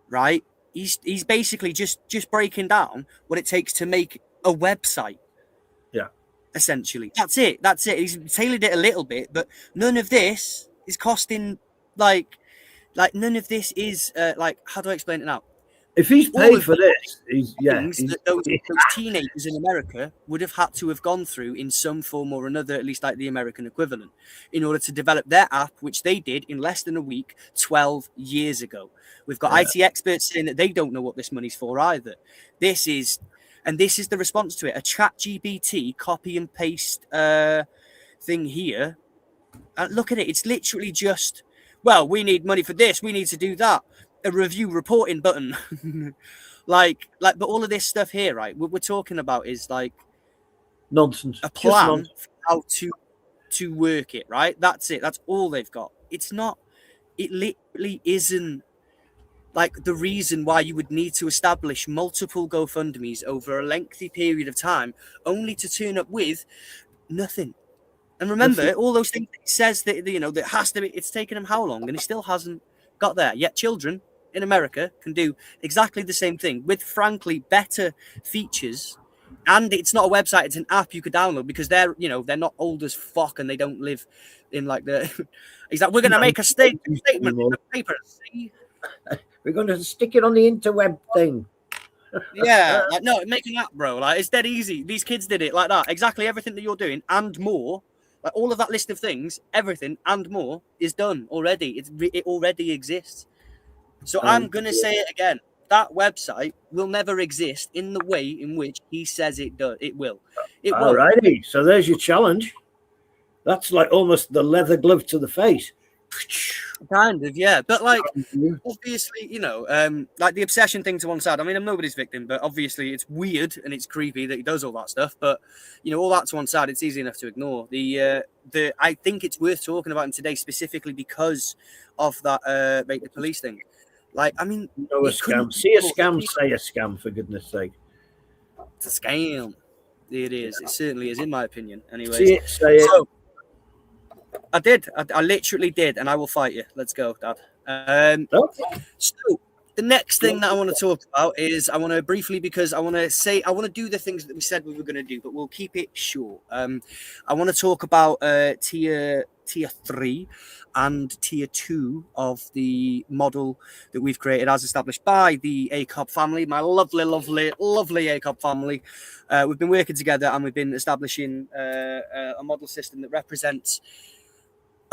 right? He's basically just breaking down what it takes to make a website. Yeah. Essentially, that's it. He's tailored it a little bit, but none of this is costing like none of this is like, how do I explain it now? If he's paid for this, that those teenagers in America would have had to have gone through in some form or another, at least like the American equivalent, in order to develop their app, which they did in less than a week 12 years ago. We've got IT experts saying that they don't know what this money's for either. This is the response to it. A ChatGPT copy and paste thing here. And look at it. It's literally just, well, we need money for this. We need to do that. A review reporting button. But all of this stuff here, right? What we're talking about is like nonsense. A plan for how to work it, right? That's it. That's all they've got. It's not. It literally isn't like the reason why you would need to establish multiple GoFundMes over a lengthy period of time, only to turn up with nothing. And remember, all those things he says that that has to be. It's taken him how long, and he still hasn't got there. Yet children in America can do exactly the same thing with, frankly, better features And it's not a website; it's an app you could download because they're not old as fuck and they don't live in like the. He's like, we're going to make a statement in the paper. See? We're going to stick it on the interweb thing. Yeah, like, no, make an app, bro. Like, it's dead easy. These kids did it like that. Exactly everything that you're doing and more. Like all of that list of things, everything and more is done already. It already exists. So I'm going to say it again. That website will never exist in the way in which he says it does. It will. It will. Alrighty. So there's your challenge. That's like almost the leather glove to the face. Kind of, yeah. But like, obviously, like the obsession thing to one side. I mean, I'm nobody's victim, but obviously it's weird and it's creepy that he does all that stuff. But all that to one side, it's easy enough to ignore. I think it's worth talking about him today specifically because of that make the police thing. Like, I mean, a scam. See a scam, say a scam, for goodness sake. It's a scam. It is. It certainly is, in my opinion. Anyways, see it, say it. So, I did. I literally did, and I will fight you. Let's go, Dad. So the next thing that I want to talk about is I want to briefly, because I want to do the things that we said we were going to do, but we'll keep it short. I want to talk about tier 3 and tier 2 of the model that we've created as established by the ACOB family, my lovely, lovely, lovely ACOB family. We've been working together and we've been establishing a model system that represents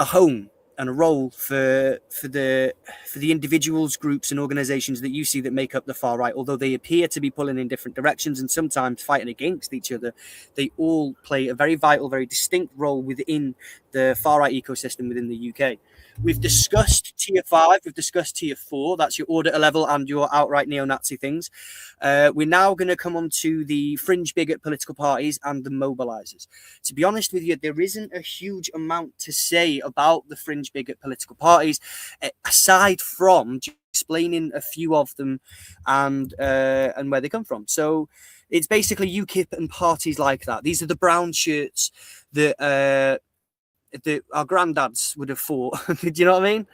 a home and a role for the individuals, groups, and organizations that you see that make up the far right. Although they appear to be pulling in different directions and sometimes fighting against each other, they all play a very vital, very distinct role within the far right ecosystem within the UK. We've discussed tier 5, we've discussed tier 4, that's your auditor level and your outright neo-Nazi things. We're now going to come on to the fringe bigot political parties and the mobilisers. To be honest with you, there isn't a huge amount to say about the fringe bigot political parties, aside from explaining a few of them and where they come from. So it's basically UKIP and parties like that. These are the brown shirts that our granddads would have fought. Do you know what I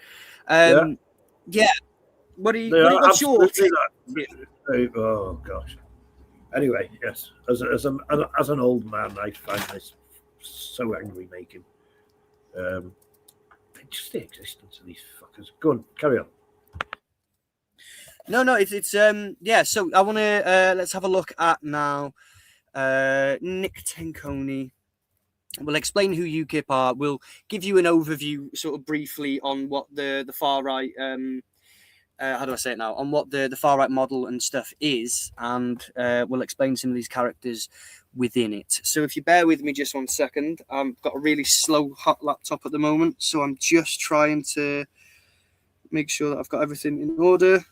mean? Yeah. What's your take? Oh gosh. Anyway, yes. As an old man, I find this so angry making. Just the existence of these fuckers. Go on, carry on. No, it's yeah. So I want to let's have a look at now. Nick Tenconi. We'll explain who UKIP are. We'll give you an overview, sort of briefly, on what the far right, how do I say it now? On what the far right model and stuff is, and we'll explain some of these characters within it. So if you bear with me just 1 second, I've got a really slow, hot laptop at the moment, so I'm just trying to make sure that I've got everything in order.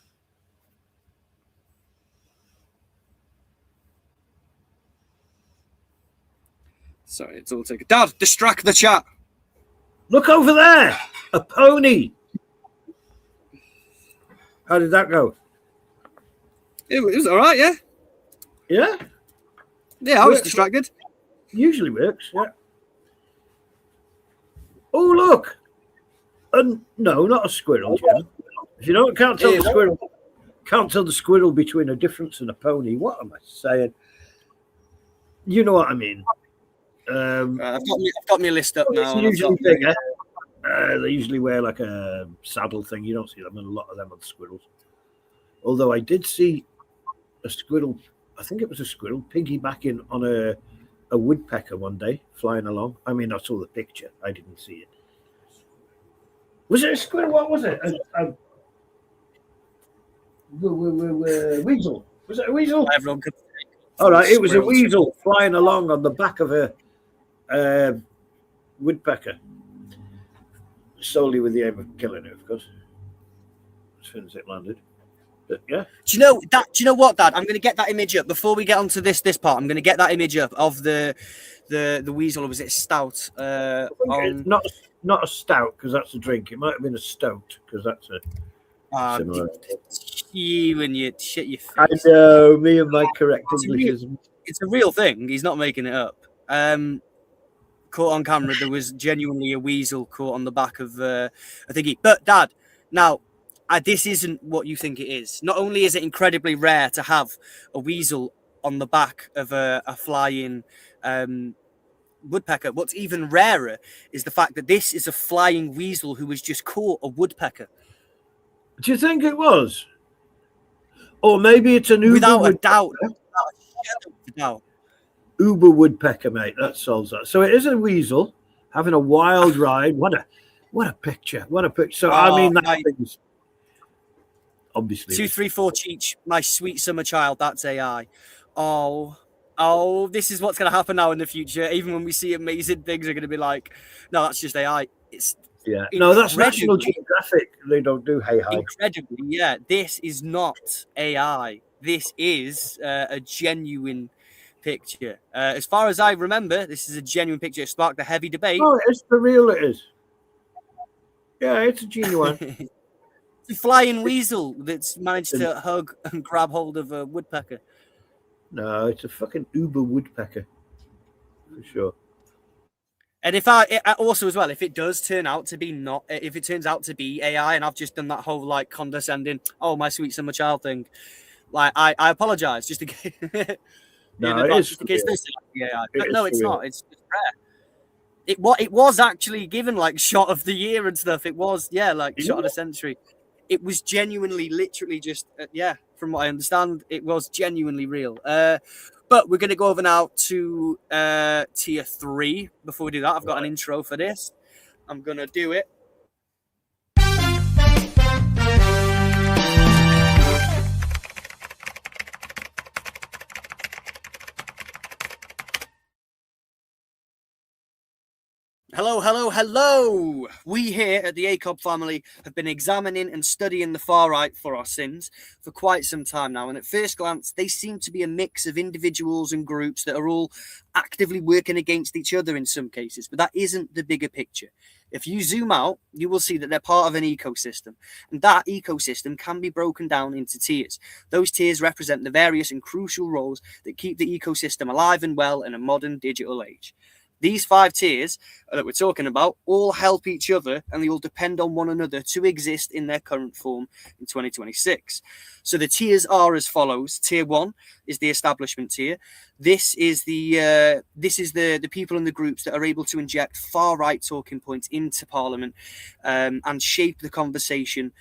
Sorry, it's all taken. Dad, distract the chat. Look over there, a pony. How did that go? It was all right, yeah. Yeah. Yeah, I was distracted. Usually works. Yeah. Oh look, no, not a squirrel. Jim. If you can't tell the squirrel, can't tell the squirrel between a difference and a pony. What am I saying? You know what I mean. I've got my list up now. Usually bigger. They usually wear like a saddle thing. You don't see them, and a lot of them are squirrels. Although I did see a squirrel, I think it was a squirrel, piggybacking on a woodpecker one day, flying along. I mean, I saw the picture. I didn't see it. Was it a squirrel? What was it? A weasel. Was it a weasel? Everyone could. All right, it was a weasel flying along on the back of a woodpecker, solely with the aim of killing it, of course, as soon as it landed. But yeah. Do you know what, Dad? I'm going to get that image up before we get onto this part. I'm going to get that image up of the weasel, or was it a stout? Not a stout, because that's a drink. It might have been a stout, because that's a. You and you shit your face. I know, me and my correct Englishism. It's a real thing. He's not making it up. Caught on camera, there was genuinely a weasel caught on the back of a thingy. But Dad, now this isn't what you think it is. Not only is it incredibly rare to have a weasel on the back of a flying woodpecker. What's even rarer is the fact that this is a flying weasel who has just caught a woodpecker. Do you think it was? Or maybe it's an Uber Without a woodpecker. doubt. Without a shadow of a doubt. Uber woodpecker, mate. That solves that. So it is a weasel having a wild ride. What a picture. What a picture. So I mean, that thing's obviously 234 Cheech, my sweet summer child. That's AI. Oh, this is what's going to happen now in the future. Even when we see amazing things, are going to be like, no, that's just AI. It's no, that's National Geographic. They don't do hey hi. Incredibly, yeah. This is not AI. This is a genuine picture. As far as I remember, this is a genuine picture. It sparked a heavy debate. Oh, it's for real. It is. Yeah, it's a genuine. It's a flying weasel that's managed to hug and grab hold of a woodpecker. No, it's a fucking Uber woodpecker for sure. And if also as well, if it does turn out to be if it turns out to be AI, and I've just done that whole like condescending, oh my sweet summer child thing, like I apologize just in case. No, it is. Just in case there's AI. But It no, is it's real. not. It's rare. It was actually given like shot of the year and stuff. It was like shot of the century. It was genuinely, literally just from what I understand, it was genuinely real. But we're going to go over now to tier 3. Before we do that, I've got an intro for this. I'm going to do it. Hello. We here at the ACOB family have been examining and studying the far right for our sins for quite some time now. And at first glance, they seem to be a mix of individuals and groups that are all actively working against each other in some cases. But that isn't the bigger picture. If you zoom out, you will see that they're part of an ecosystem. And that ecosystem can be broken down into tiers. Those tiers represent the various and crucial roles that keep the ecosystem alive and well in a modern digital age. These 5 tiers that we're talking about all help each other, and they all depend on one another to exist in their current form in 2026. So the tiers are as follows. Tier 1 is the establishment tier. This is the people and the groups that are able to inject far right talking points into Parliament and shape the conversation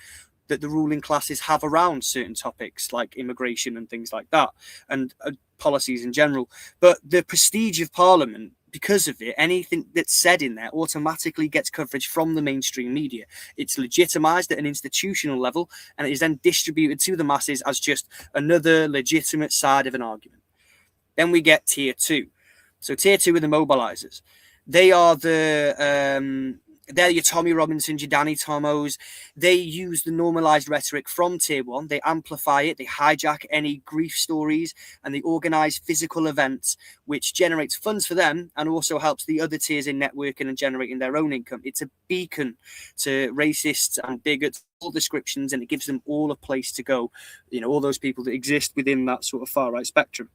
that the ruling classes have around certain topics like immigration and things like that, and policies in general. But the prestige of Parliament, because of it, anything that's said in there automatically gets coverage from the mainstream media. It's legitimized at an institutional level, and it is then distributed to the masses as just another legitimate side of an argument. Then we get tier 2. So tier 2 are the mobilizers. They are they're your Tommy Robinsons, your Danny Tomos. They use the normalized rhetoric from tier 1. They amplify it. They hijack any grief stories, and they organize physical events, which generates funds for them and also helps the other tiers in networking and generating their own income. It's a beacon to racists and bigots, all descriptions, and it gives them all a place to go. All those people that exist within that sort of far right spectrum.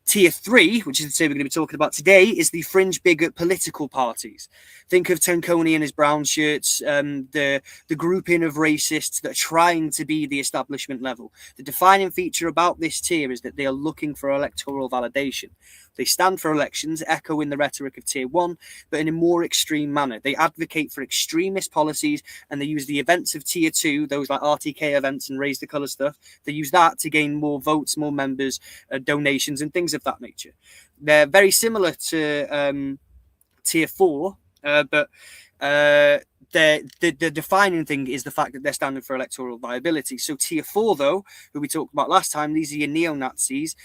Tier 3, which is the tier we're going to be talking about today, is the fringe bigot political parties. Think of Tonconi and his brown shirts, the grouping of racists that are trying to be the establishment level. The defining feature about this tier is that they are looking for electoral validation. They stand for elections, echoing the rhetoric of tier 1, but in a more extreme manner. They advocate for extremist policies, and they use the events of tier 2, those like RTK events and Raise the Colour stuff. They use that to gain more votes, more members, donations, and things of that nature. They're very similar to tier 4, but the defining thing is the fact that they're standing for electoral viability. So tier 4, though, who we talked about last time, these are your neo-Nazis.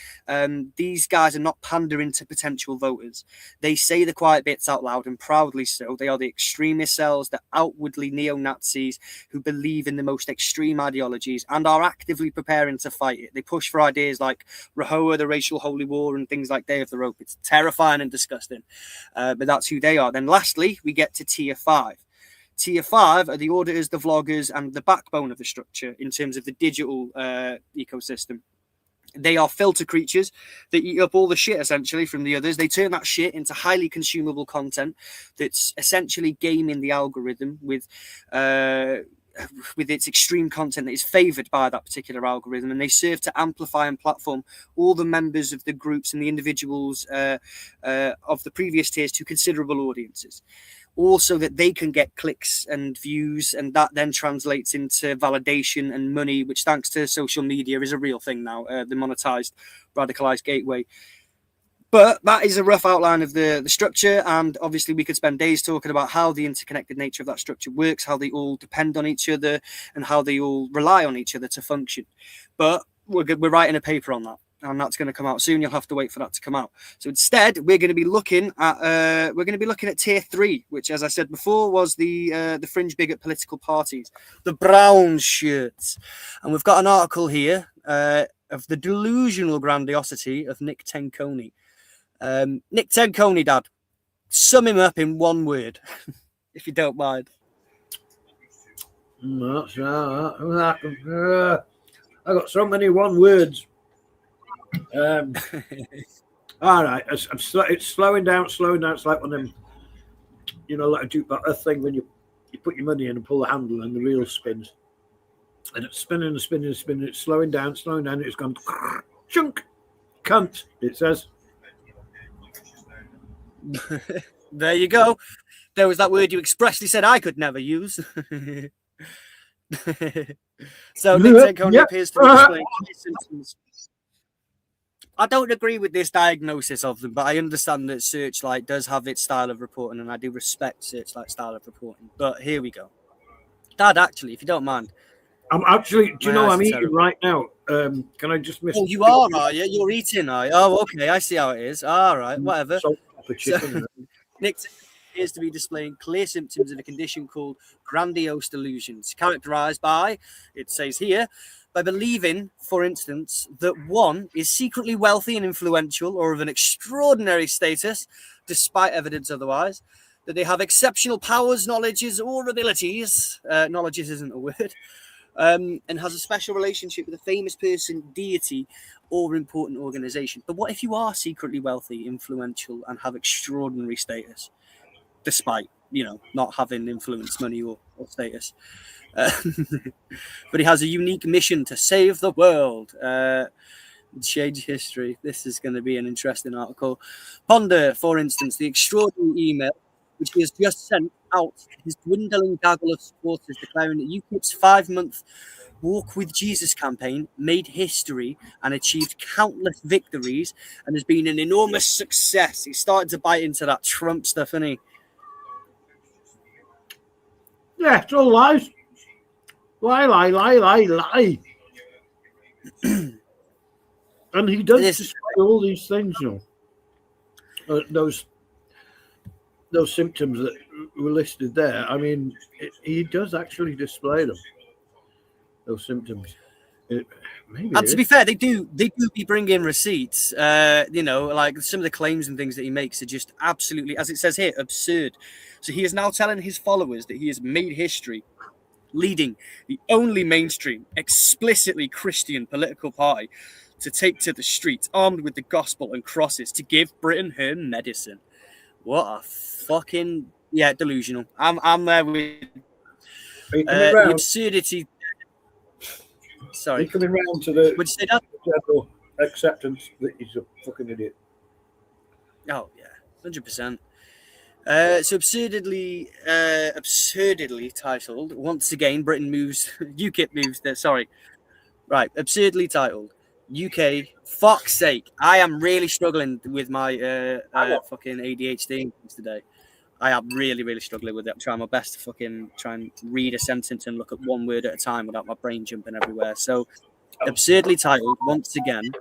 These guys are not pandering to potential voters. They say the quiet bits out loud, and proudly so. They are the extremist cells, the outwardly neo-Nazis who believe in the most extreme ideologies and are actively preparing to fight it. They push for ideas like RAHOA, the racial holy war, and things like Day of the Rope. It's terrifying and disgusting, but that's who they are. Then lastly, we get to tier 5. Tier 5 are the auditors, the vloggers, and the backbone of the structure in terms of the digital ecosystem. They are filter creatures that eat up all the shit, essentially, from the others. They turn that shit into highly consumable content that's essentially gaming the algorithm with with its extreme content that is favored by that particular algorithm, and they serve to amplify and platform all the members of the groups and the individuals of the previous tiers to considerable audiences. Also, that they can get clicks and views, and that then translates into validation and money, which, thanks to social media, is a real thing now. The monetized, radicalized gateway. But that is a rough outline of the structure, and obviously we could spend days talking about how the interconnected nature of that structure works, how they all depend on each other, and how they all rely on each other to function. But we're writing a paper on that, and that's going to come out soon. You'll have to wait for that to come out. So instead, we're going to be looking at tier 3, which, as I said before, was the fringe bigot political parties, the brown shirts, and we've got an article here of the delusional grandiosity of Nick Tenconi. Nick Tenconi, Dad, sum him up in one word, if you don't mind. That's I got so many one words. All right, it's slowing down. It's like one of them, like a jukebox thing when you put your money in and pull the handle and the reel spins, and it's spinning and spinning and spinning. It's slowing down. It's gone chunk, cunt. It says. There you go. There was that word you expressly said I could never use. So Nick Tenconi appears to be displaying symptoms. I don't agree with this diagnosis of them, but I understand that Searchlight does have its style of reporting, and I do respect Searchlight's style of reporting. But here we go. Dad, actually, if you don't mind. I'm actually, do you know I'm eating right now? Can I just miss? Oh, you are you? You're eating, are you? Oh, okay, I see how it is. All right, whatever. Nick appears to be displaying clear symptoms of a condition called grandiose delusions, characterized by, it says here, by believing, for instance, that one is secretly wealthy and influential or of an extraordinary status, despite evidence otherwise, that they have exceptional powers, knowledges, or abilities. Knowledges isn't a word. And has a special relationship with a famous person, deity, or important organization. But what if you are secretly wealthy, influential, and have extraordinary status, despite, not having influence, money, or status? But he has a unique mission to save the world, change history. This is going to be an interesting article. Ponder, for instance, the extraordinary email which he has just sent out to his dwindling gaggle of supporters, declaring that UKIP's 5-month Walk with Jesus campaign made history and achieved countless victories and has been an enormous success. He's starting to bite into that Trump stuff, isn't he? Yeah, it's all lies. Lie. And he does display all these things, those symptoms that were listed there. I mean, he does actually display them. Those symptoms. And to be fair, they do be bringing receipts. Like some of the claims and things that he makes are just absolutely, as it says here, absurd. So he is now telling his followers that he has made history, leading the only mainstream, explicitly Christian political party to take to the streets armed with the gospel and crosses to give Britain her medicine. What a fucking delusional. I'm there with the absurdity. Sorry. He's coming round to the Would you say that? general acceptance that he's a fucking idiot. Oh yeah, 100%. So absurdly titled. Once again, Britain moves. UKIP moves there. Sorry. Right. Absurdly titled. UK. Fuck's sake! I am really struggling with my fucking ADHD today. I am really struggling with it. I'm trying my best to fucking try and read a sentence and look at one word at a time without my brain jumping everywhere. So, absurdly titled, once again,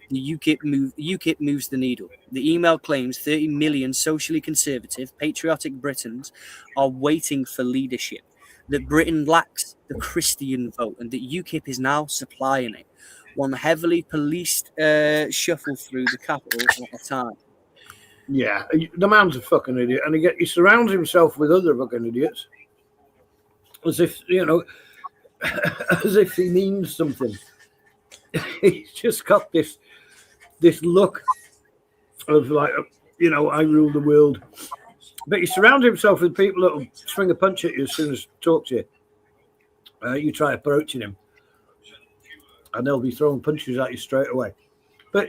the UKIP moves the needle. The email claims 30 million socially conservative, patriotic Britons are waiting for leadership, that Britain lacks the Christian vote, and that UKIP is now supplying it. One heavily policed shuffle through the capital at a time. Yeah, the man's a fucking idiot, and he surrounds himself with other fucking idiots, as if as if he means something. He's just got this look of like, I rule the world, but he surrounds himself with people that will swing a punch at you as soon as talk to you. You try approaching him, and they'll be throwing punches at you straight away. But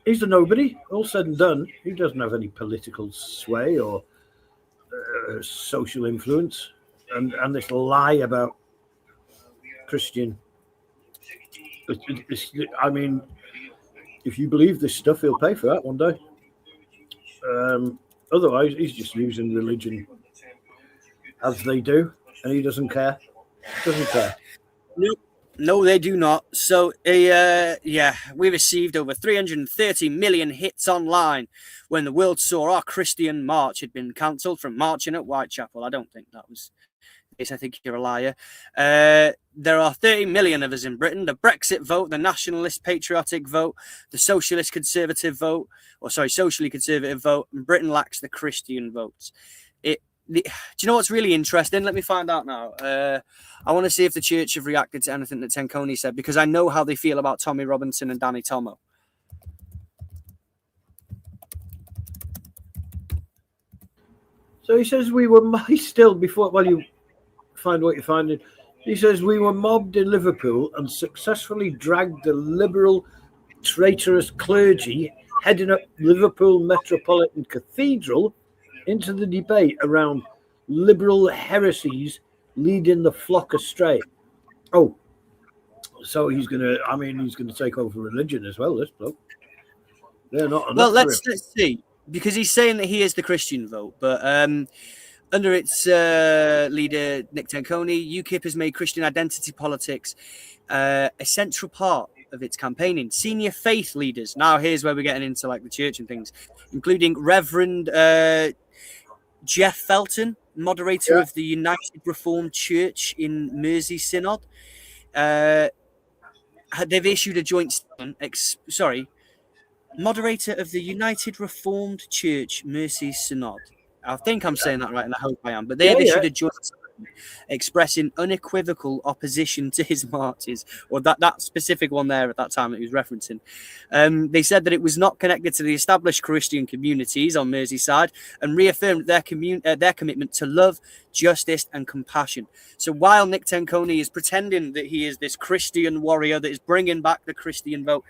he's a nobody. All said and done, he doesn't have any political sway or social influence. And this lie about Christian. I mean, if you believe this stuff, he'll pay for that one day. Otherwise, he's just using religion as they do, and he doesn't care. Doesn't care. No, they do not. So, yeah, we received over 330 million hits online when the world saw our Christian march had been cancelled from marching at Whitechapel. I don't think that was the case. I think you're a liar. There are 30 million of us in Britain. The Brexit vote, the nationalist patriotic vote, the socialist conservative vote, socially conservative vote, and Britain lacks the Christian votes. Do you know what's really interesting? Let me find out now. I want to see if the church have reacted to anything that Tenconi said, because I know how they feel about Tommy Robinson and Danny Tomo. So he says while you find what you're finding, he says we were mobbed in Liverpool and successfully dragged the liberal traitorous clergy heading up Liverpool Metropolitan Cathedral into the debate around liberal heresies leading the flock astray. Oh, so he's gonna take over religion as well, this bloke. They're not enough. Well, let's see, because he's saying that he is the Christian vote, but under its leader Nick Tenconi, UKIP has made Christian identity politics a central part of its campaigning. Senior faith leaders, now here's where we're getting into like the church and things, including Reverend Jeff Felton, moderator of the United Reformed Church in Mersey Synod. They've issued a joint statement. Moderator of the United Reformed Church Mersey Synod. I think I'm saying that right, and I hope I am. But they have issued a joint statement expressing unequivocal opposition to his marches, or that specific one there at that time that he was referencing. They said that it was not connected to the established Christian communities on Merseyside, and reaffirmed their commitment to love, justice, and compassion. So while Nick Tenconi is pretending that he is this Christian warrior that is bringing back the Christian vote,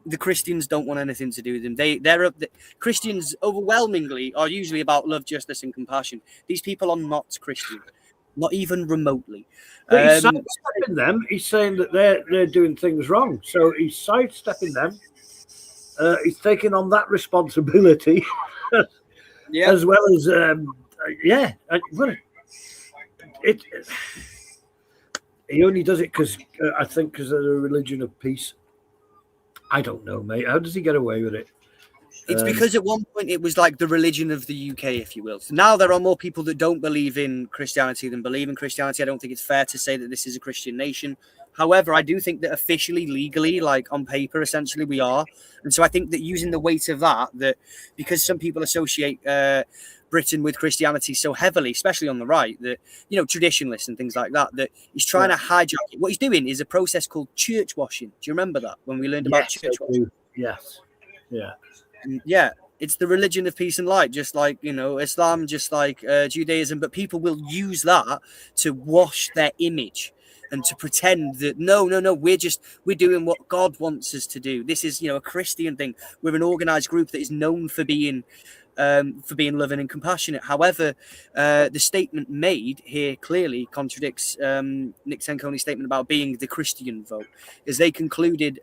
the Christians don't want anything to do with them. The Christians overwhelmingly are usually about love, justice, and compassion. These people are not Christian, not even remotely. He's sidestepping them. He's saying that they're doing things wrong. So he's sidestepping them. He's taking on that responsibility, as well as he only does it because I think because of the religion of peace. I don't know, mate. How does he get away with it? It's because at one point it was like the religion of the UK, if you will. So now there are more people that don't believe in Christianity than believe in Christianity. I don't think it's fair to say that this is a Christian nation. However, I do think that officially, legally, like on paper, essentially we are. And so I think that using the weight of that because some people associate Britain with Christianity so heavily, especially on the right, that, traditionalists and things like that he's trying to hijack it. What he's doing is a process called church washing. Do you remember that when we learned about church washing? Yes. Yeah. Yeah. It's the religion of peace and light, just like, Islam, just like Judaism. But people will use that to wash their image and to pretend that, no, we're doing what God wants us to do. This is, a Christian thing. We're an organized group that is known for being loving and compassionate. However, the statement made here clearly contradicts Nick Tenconi's statement about being the Christian vote, as they concluded,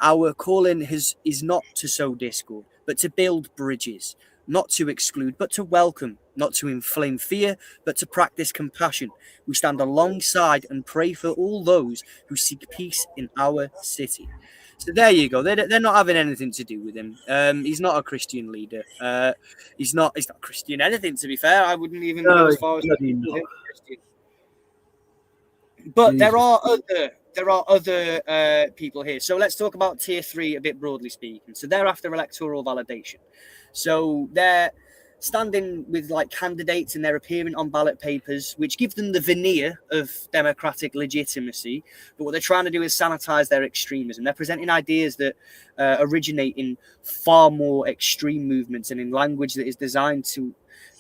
our calling is not to sow discord, but to build bridges, not to exclude, but to welcome, not to inflame fear, but to practice compassion. We stand alongside and pray for all those who seek peace in our city. So there you go. They're not having anything to do with him. He's not a Christian leader. He's not Christian anything, to be fair. I wouldn't even go as far as Christian. But there are other people here. So let's talk about tier 3 a bit broadly speaking. So they're after electoral validation. So they're standing with like candidates and they're appearing on ballot papers, which give them the veneer of democratic legitimacy. But what they're trying to do is sanitize their extremism. They're presenting ideas that originate in far more extreme movements and in language that is designed to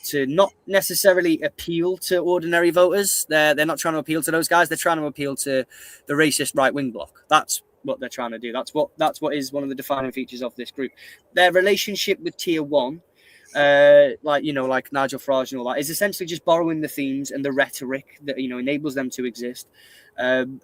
to not necessarily appeal to ordinary voters. They're not trying to appeal to those guys. They're trying to appeal to the racist right wing bloc. That's what they're trying to do. That's what is one of the defining features of this group. Their relationship with Tier 1, like Nigel Farage and all that, is essentially just borrowing the themes and the rhetoric that enables them to exist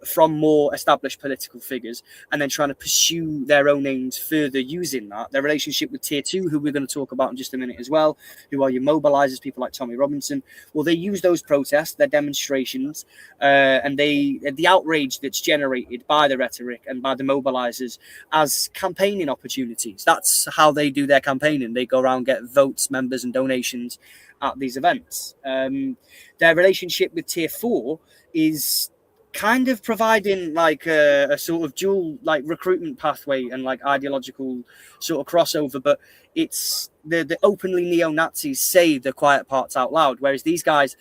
from more established political figures, and then trying to pursue their own aims further using that. Their relationship with Tier 2, who we're going to talk about in just a minute as well, who are your mobilizers, people like Tommy Robinson. Well, they use those protests, their demonstrations, and the outrage that's generated by the rhetoric and by the mobilizers as campaigning opportunities. That's how they do their campaigning. They go around, get votes, members, and donations at these events. Their relationship with Tier 4 is kind of providing like a sort of dual like recruitment pathway and like ideological sort of crossover, but it's the openly neo-Nazis say the quiet parts out loud, whereas these guys,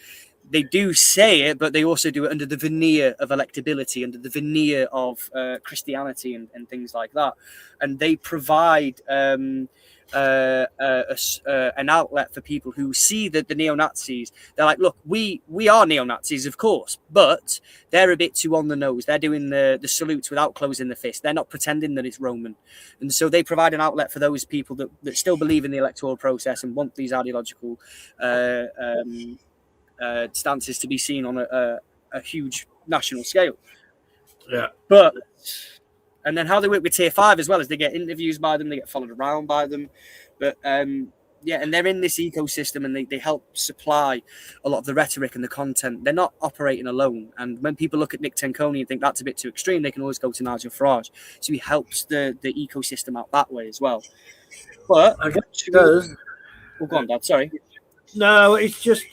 they do say it, but they also do it under the veneer of electability, under the veneer of Christianity and things like that, and they provide an outlet for people who see that the neo-Nazis, they're like, look, we are neo-Nazis, of course, but they're a bit too on the nose. They're doing the salutes without closing the fist. They're not pretending that it's Roman. And so they provide an outlet for those people that still believe in the electoral process and want these ideological stances to be seen on a huge national scale. Yeah. But and then how they work with Tier 5 as well, is they get interviews by them, they get followed around by them. But yeah, and they're in this ecosystem, and they help supply a lot of the rhetoric and the content. They're not operating alone. And when people look at Nick Tenconi and think that's a bit too extreme, they can always go to Nigel Farage. So he helps the ecosystem out that way as well. But I guess it does. Oh, go on, Dad. Sorry. No, it's just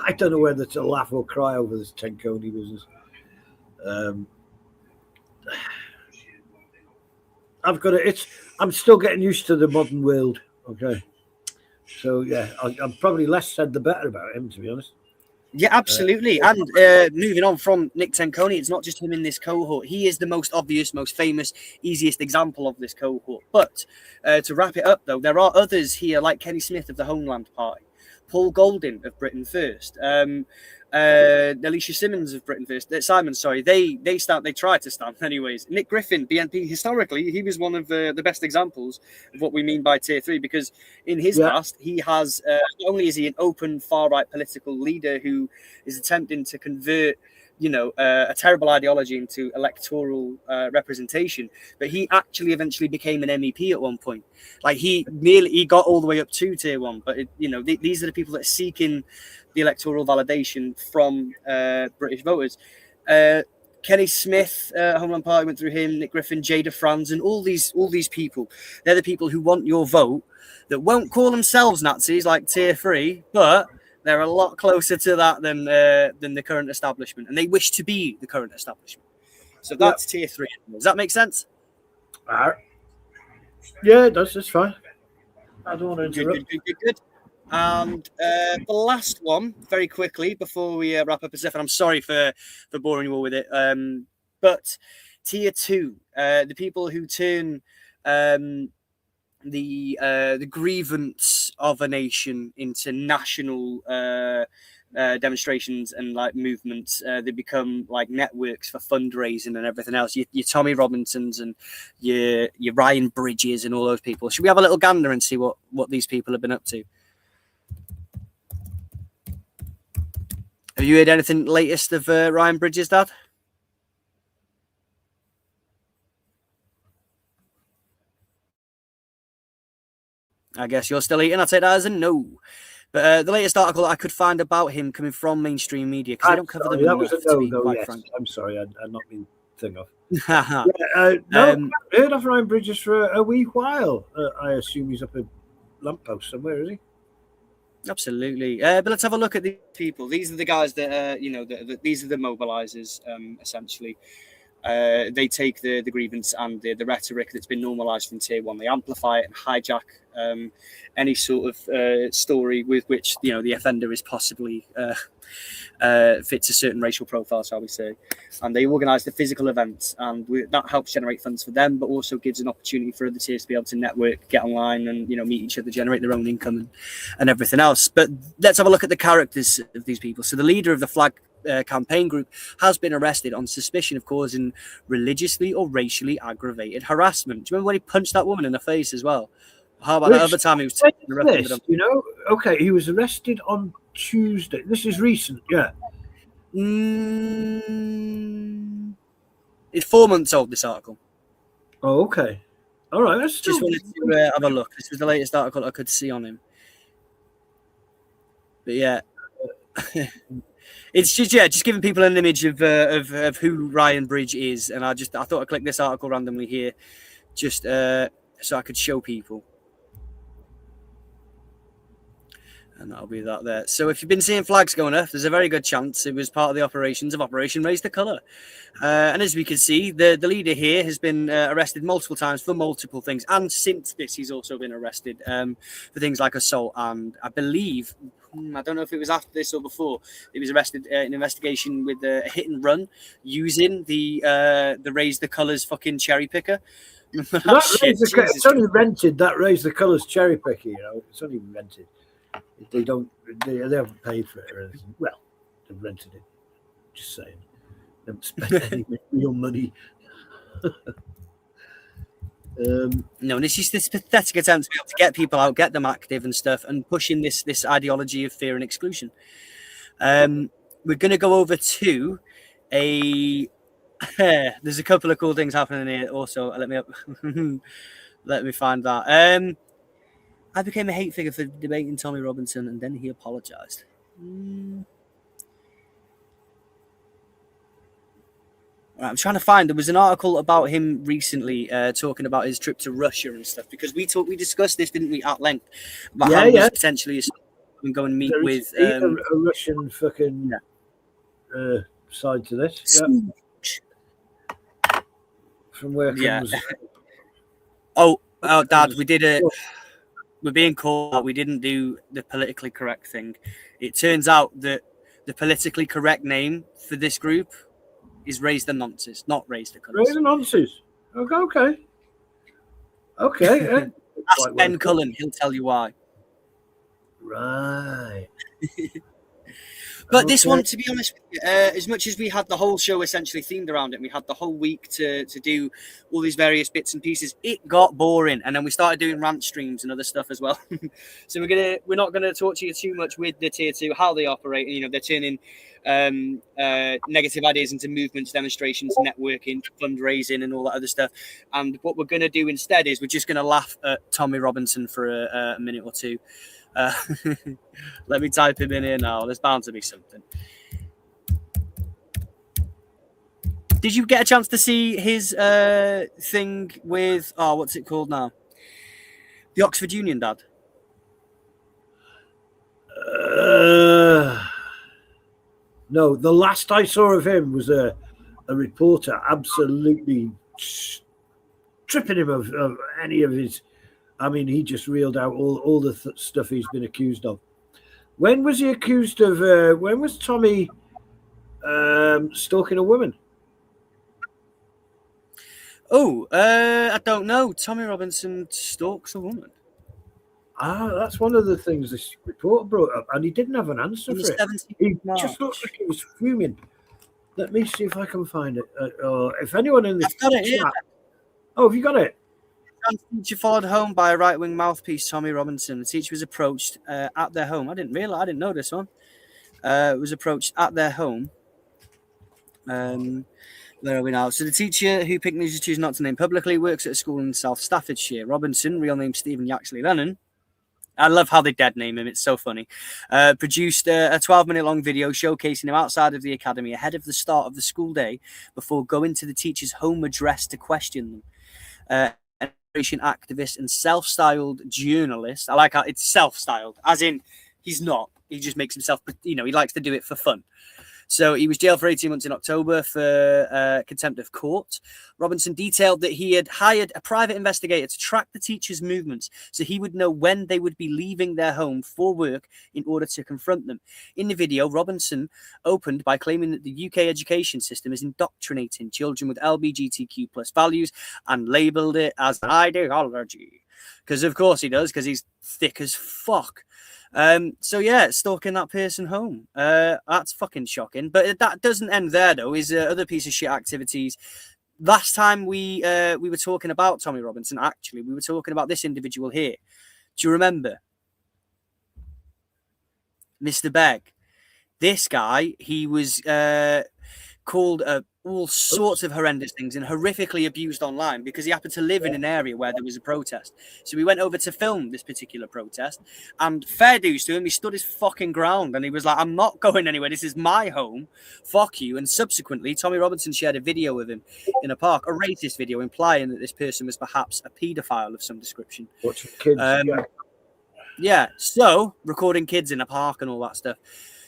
I don't know whether to laugh or cry over this Tenconi business. I'm still getting used to the modern world. Okay, so yeah, I'm probably less said the better about him, to be honest. Yeah, absolutely. And moving on from Nick Tenconi, it's not just him in this cohort. He is the most obvious, most famous, easiest example of this cohort. But to wrap it up, though, there are others here, like Kenny Smith of the Homeland Party, Paul Golding of Britain First, Alicia Simmons of Britain First, Simon, sorry, they try to stand anyways. Nick Griffin, BNP, historically, he was one of the best examples of what we mean by Tier 3, because in his past, he has, not only is he an open far-right political leader who is attempting to convert a terrible ideology into electoral representation, but he actually eventually became an MEP at one point. Like he got all the way up to Tier 1, but these are the people that are seeking the electoral validation from British voters. Kenny Smith, Homeland Party, went through him, Nick Griffin, Jada Franz, and all these people. They're the people who want your vote, that won't call themselves Nazis like Tier 3, but they're a lot closer to that than the current establishment, and they wish to be the current establishment. So that's Tier 3. Does that make sense? Yeah, it does. It's fine. I don't want to interrupt. Good. And the last one, very quickly, before we wrap up, and I'm sorry for boring you all with it, but Tier 2, the people who turn the grievance of a nation into national demonstrations and like movements. They become like networks for fundraising and everything else. Your Tommy Robinsons and your Ryan Bridges and all those people. Should we have a little gander and see what these people have been up to? Have you heard anything latest of Ryan Bridges, Dad? I guess you're still eating. I'll take that as a no. But the latest article that I could find about him coming from mainstream media, because they don't cover them that enough, was a to be no, quite yes. frank. I'm sorry, I'd not been thing off. I've heard of Ryan Bridges for a wee while. I assume he's up a lamppost somewhere, is he? Absolutely. But let's have a look at these people. These are the guys that, these are the mobilizers, essentially. They take the grievance and the rhetoric that's been normalised from Tier 1, they amplify it and hijack any sort of story with which the offender is possibly fits a certain racial profile, shall we say. And they organise the physical events, and that helps generate funds for them, but also gives an opportunity for other tiers to be able to network, get online, and meet each other, generate their own income and everything else. But let's have a look at the characters of these people. So the leader of the Flag campaign group has been arrested on suspicion of causing religiously or racially aggravated harassment. Do you remember when he punched that woman in the face as well? How about that other time he was arrested? Okay, he was arrested on Tuesday. This is recent, yeah. It's 4 months old, this article. Oh, okay. All right, that's just wanted to have a look. This was the latest article I could see on him. But yeah, it's just giving people an image of who Ryan Bridge is, and I thought I'd click this article randomly here, just so I could show people. And that'll be that there. So if you've been seeing flags going up, there's a very good chance it was part of the operations of Operation Raise the Colour. And as we can see, the leader here has been arrested multiple times for multiple things. And since this, he's also been arrested for things like assault. And I believe, I don't know if it was after this or before, he was arrested in an investigation with a hit and run using the Raise the Colours fucking cherry picker. It's only rented, that Raise the Colours cherry picker, it's only rented. They haven't paid for it or anything. Well, they've rented it. Just saying. They haven't spent any real money. No, and it's just this pathetic attempt to be able to get people out, get them active and stuff, and pushing this ideology of fear and exclusion. We're going to go over to there's a couple of cool things happening here also. Let me find that. I became a hate figure for debating Tommy Robinson, and then he apologized. I'm trying to find. There was an article about him recently talking about his trip to Russia and stuff, because we discussed this, didn't we, at length? About how he was potentially go and meet with a Russian fucking side to this. Yeah. From where comes Oh, Dad, we did it. We're being called out. We didn't do the politically correct thing. It turns out that the politically correct name for this group is Raise the Nonces, not Raise the Colours. Raise the Nonces. Okay. Ask Ben Cullen. He'll tell you why. Right. But this one, to be honest, as much as we had the whole show essentially themed around it, and we had the whole week to do all these various bits and pieces, it got boring. And then we started doing rant streams and other stuff as well. So we're not gonna talk to you too much with the Tier 2, how they operate. They're turning negative ideas into movements, demonstrations, networking, fundraising, and all that other stuff. And what we're gonna do instead is we're just gonna laugh at Tommy Robinson for a minute or two. Let me type him in here now. There's bound to be something. Did you get a chance to see his thing with what's it called now? The Oxford Union, Dad? No, the last I saw of him was a reporter absolutely stripping him of any of his. I mean, he just reeled out all the stuff he's been accused of. When was he accused of? When was Tommy stalking a woman? Oh, I don't know. Tommy Robinson stalks a woman. That's one of the things this reporter brought up, and he didn't have an answer for it. He just looked like he was fuming. Let me see if I can find it. Or if anyone in the I've got it here. Oh, have you got it? Teacher followed home by a right-wing mouthpiece, Tommy Robinson. The teacher was approached at their home. I didn't know this one. Was approached at their home. Where are we now? So the teacher, who picked news to choose not to name publicly, works at a school in South Staffordshire. Robinson, real name Stephen Yaxley Lennon. I love how they dead name him. It's so funny. Produced a 12-minute-long video showcasing him outside of the academy ahead of the start of the school day before going to the teacher's home address to question them. Activist and self-styled journalist. I like how it's self-styled, as in he's not. He just makes himself, he likes to do it for fun. So he was jailed for 18 months in October for contempt of court. Robinson detailed that he had hired a private investigator to track the teachers' movements so he would know when they would be leaving their home for work in order to confront them. In the video, Robinson opened by claiming that the UK education system is indoctrinating children with LGBTQ plus values and labelled it as an ideology. Because of course he does, because he's thick as fuck. So yeah, stalking that person home. That's fucking shocking. But that doesn't end there though. Is other piece of shit activities. Last time we were talking about Tommy Robinson, actually, we were talking about this individual here. Do you remember? Mr. Begg. This guy, he was called all sorts of horrendous things and horrifically abused online because he happened to live in an area where there was a protest. So we went over to film this particular protest, and fair dues to him, he stood his fucking ground and he was like, I'm not going anywhere. This is my home. Fuck you. And subsequently, Tommy Robinson shared a video of him in a park, a racist video implying that this person was perhaps a paedophile of some description. Watching kids. Yeah, so recording kids in a park and all that stuff.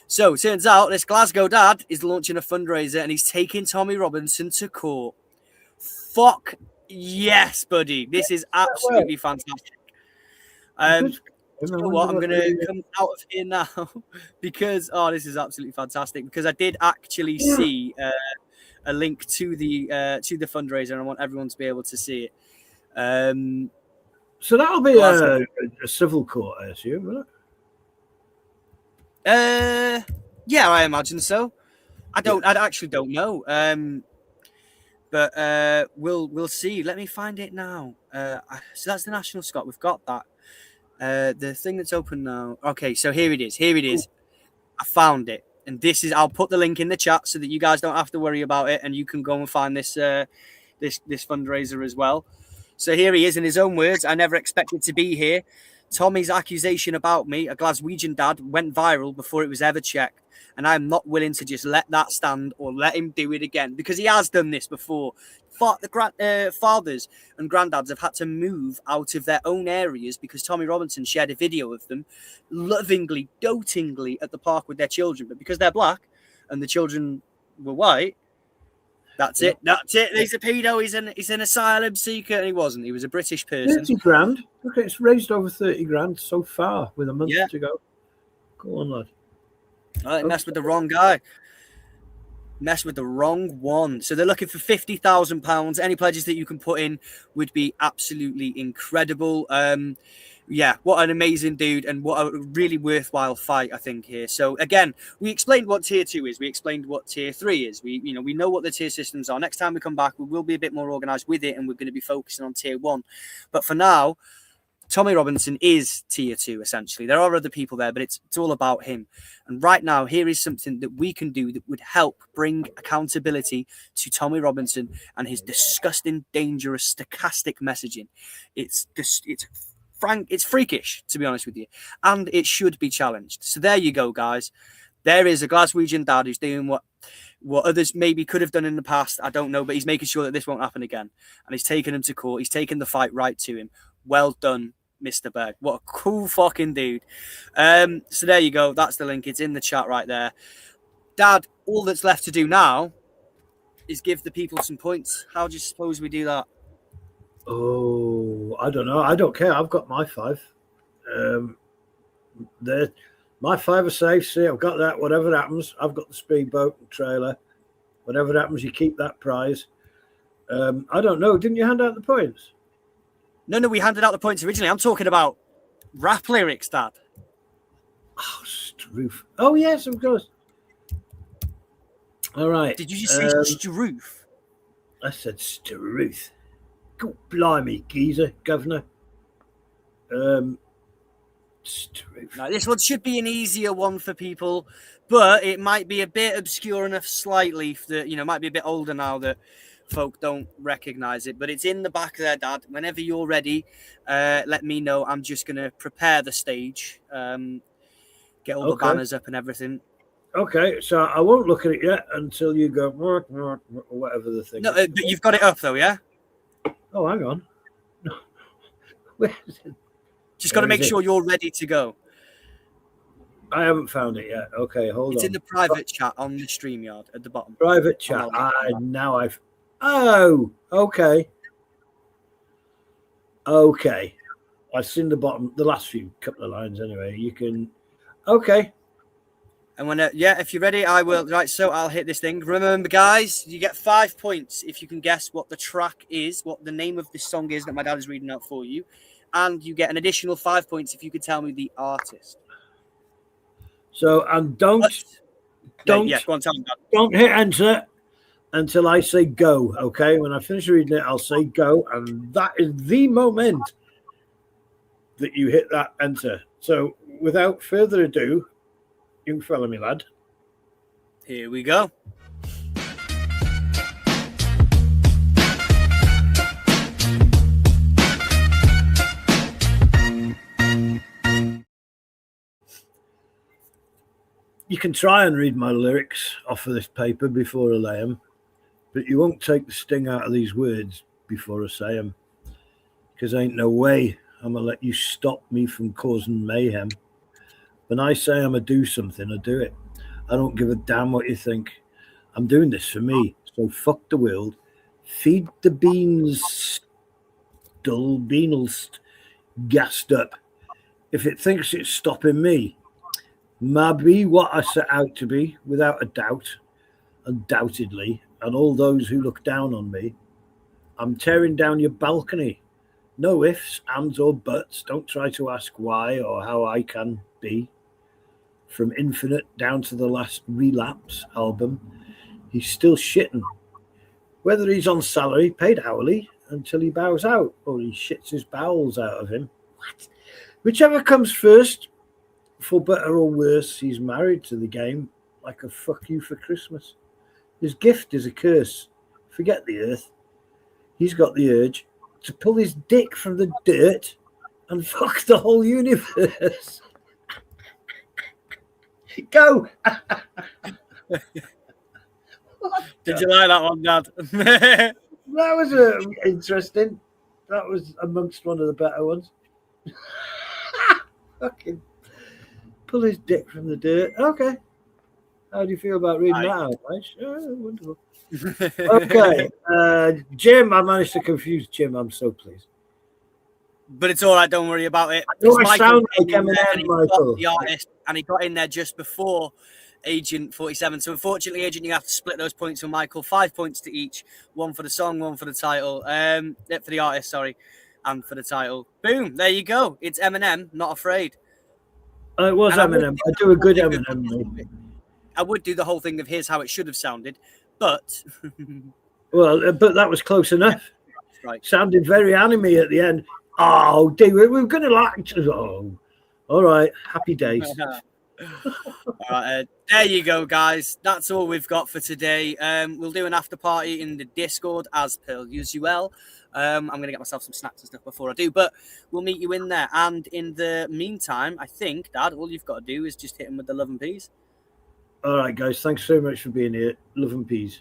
So, turns out this Glasgow dad is launching a fundraiser and he's taking Tommy Robinson to court. Fuck yes, buddy. This is absolutely fantastic. You know what? I'm going to come out of here now because, this is absolutely fantastic because I did actually see a link to the fundraiser and I want everyone to be able to see it. So that'll be a civil court, I assume, will it? Yeah, I imagine so. I actually don't know. But we'll see. Let me find it now. So that's the National Scott. We've got that. The thing that's open now. Okay, so here it is. I found it, and this is. I'll put the link in the chat so that you guys don't have to worry about it, and you can go and find this this fundraiser as well. So here he is in his own words. I never expected to be here. Tommy's accusation about me, a Glaswegian dad, went viral before it was ever checked. And I'm not willing to just let that stand or let him do it again because he has done this before. The fathers and granddads have had to move out of their own areas because Tommy Robinson shared a video of them lovingly, dotingly at the park with their children. But because they're black and the children were white, that's it. He's a pedo. He's an asylum seeker. And he wasn't. He was a British person. 30 grand. Look, it's raised over 30 grand so far with a month to go. Go on, lad. I messed with the wrong guy. Messed with the wrong one. So they're looking for £50,000. Any pledges that you can put in would be absolutely incredible. Yeah, what an amazing dude and what a really worthwhile fight, I think, here. So, again, we explained what Tier 2 is. We explained what Tier 3 is. We know what the tier systems are. Next time we come back, we will be a bit more organised with it and we're going to be focusing on Tier 1. But for now, Tommy Robinson is Tier 2, essentially. There are other people there, but it's all about him. And right now, here is something that we can do that would help bring accountability to Tommy Robinson and his disgusting, dangerous, stochastic messaging. It's freakish, to be honest with you, and it should be challenged. So there you go, guys. There is a Glaswegian dad who's doing what others maybe could have done in the past. I don't know, but he's making sure that this won't happen again. And he's taking him to court. He's taking the fight right to him. Well done, Mr. Berg. What a cool fucking dude. So there you go. That's the link. It's in the chat right there. Dad, all that's left to do now is give the people some points. How do you suppose we do that? Oh, I don't know. I don't care. I've got my 5. My 5 are safe. See, I've got that. Whatever happens, I've got the speedboat and trailer. Whatever happens, you keep that prize. I don't know. Didn't you hand out the points? No, we handed out the points originally. I'm talking about rap lyrics, Dad. Oh, Stroof. Oh, yes, of course. All right. Did you just say Stroof? I said Stroof. God blimey, geezer, governor. Stroof. Now, this one should be an easier one for people, but it might be a bit obscure enough slightly that, might be a bit older now that folk don't recognize it. But it's in the back there, Dad. Whenever you're ready, let me know. I'm just going to prepare the stage, get all the banners up and everything. Okay, so I won't look at it yet until you go, or whatever the thing is. But you've got it up, though, yeah? Oh, hang on. Just got to make sure you're ready to go. I haven't found it yet. Okay, hold It's on. in the private chat on the StreamYard at the bottom. Private chat. Now I've. Oh, okay. Okay. I've seen the bottom, the last few couple of lines anyway. You can. Okay. And when, if you're ready, I will. Right, so I'll hit this thing. Remember, guys, you get 5 points if you can guess what the track is, what the name of this song is that my dad is reading out for you. And you get an additional 5 points if you could tell me the artist. So, and don't go on, tell me, Dad. don't hit enter until I say go. Okay. When I finish reading it, I'll say go. And that is the moment that you hit that enter. So, without further ado, you can follow me, lad. Here we go. You can try and read my lyrics off of this paper before I lay them, but you won't take the sting out of these words before I say them, because ain't no way I'm going to let you stop me from causing mayhem. When I say I'm going to do something, I do it. I don't give a damn what you think. I'm doing this for me, so fuck the world. Feed the beans, dull beanals, gassed up. If it thinks it's stopping me, maybe what I set out to be, without a doubt, undoubtedly, and all those who look down on me, I'm tearing down your balcony. No ifs, ands, or buts. Don't try to ask why or how I can be. From Infinite down to the last Relapse album, he's still shitting. Whether he's on salary, paid hourly, until he bows out, or he shits his bowels out of him. What? Whichever comes first, for better or worse, he's married to the game, like a fuck you for Christmas. His gift is a curse. Forget the earth. He's got the urge to pull his dick from the dirt and fuck the whole universe. Go! Did you like that one, Dad? That was interesting. That was amongst one of the better ones. Fucking pull his dick from the dirt. Okay. How do you feel about reading that out, mate? Oh, wonderful. Okay. Jim, I managed to confuse Jim. I'm so pleased. But it's all right. Don't worry about it. No, I sound like Eminem, Michael. The artist, and he got in there just before Agent 47. So unfortunately, Agent, you have to split those points with Michael. 5 points to each. One for the song, one for the title. For the artist, sorry, and for the title. Boom. There you go. It's Eminem, Not Afraid. It was Eminem. I do a good Eminem, mate. I would do the whole thing of here's how it should have sounded, but well, but that was close enough. Right. Sounded very anime at the end. Oh, dude, we're going to like. Oh, all right. Happy days. All right, there you go, guys. That's all we've got for today. We'll do an after party in the Discord as per usual. I'm going to get myself some snacks and stuff before I do, but we'll meet you in there. And in the meantime, I think, Dad, all you've got to do is just hit him with the love and peas. All right, guys. Thanks so much for being here. Love and peas.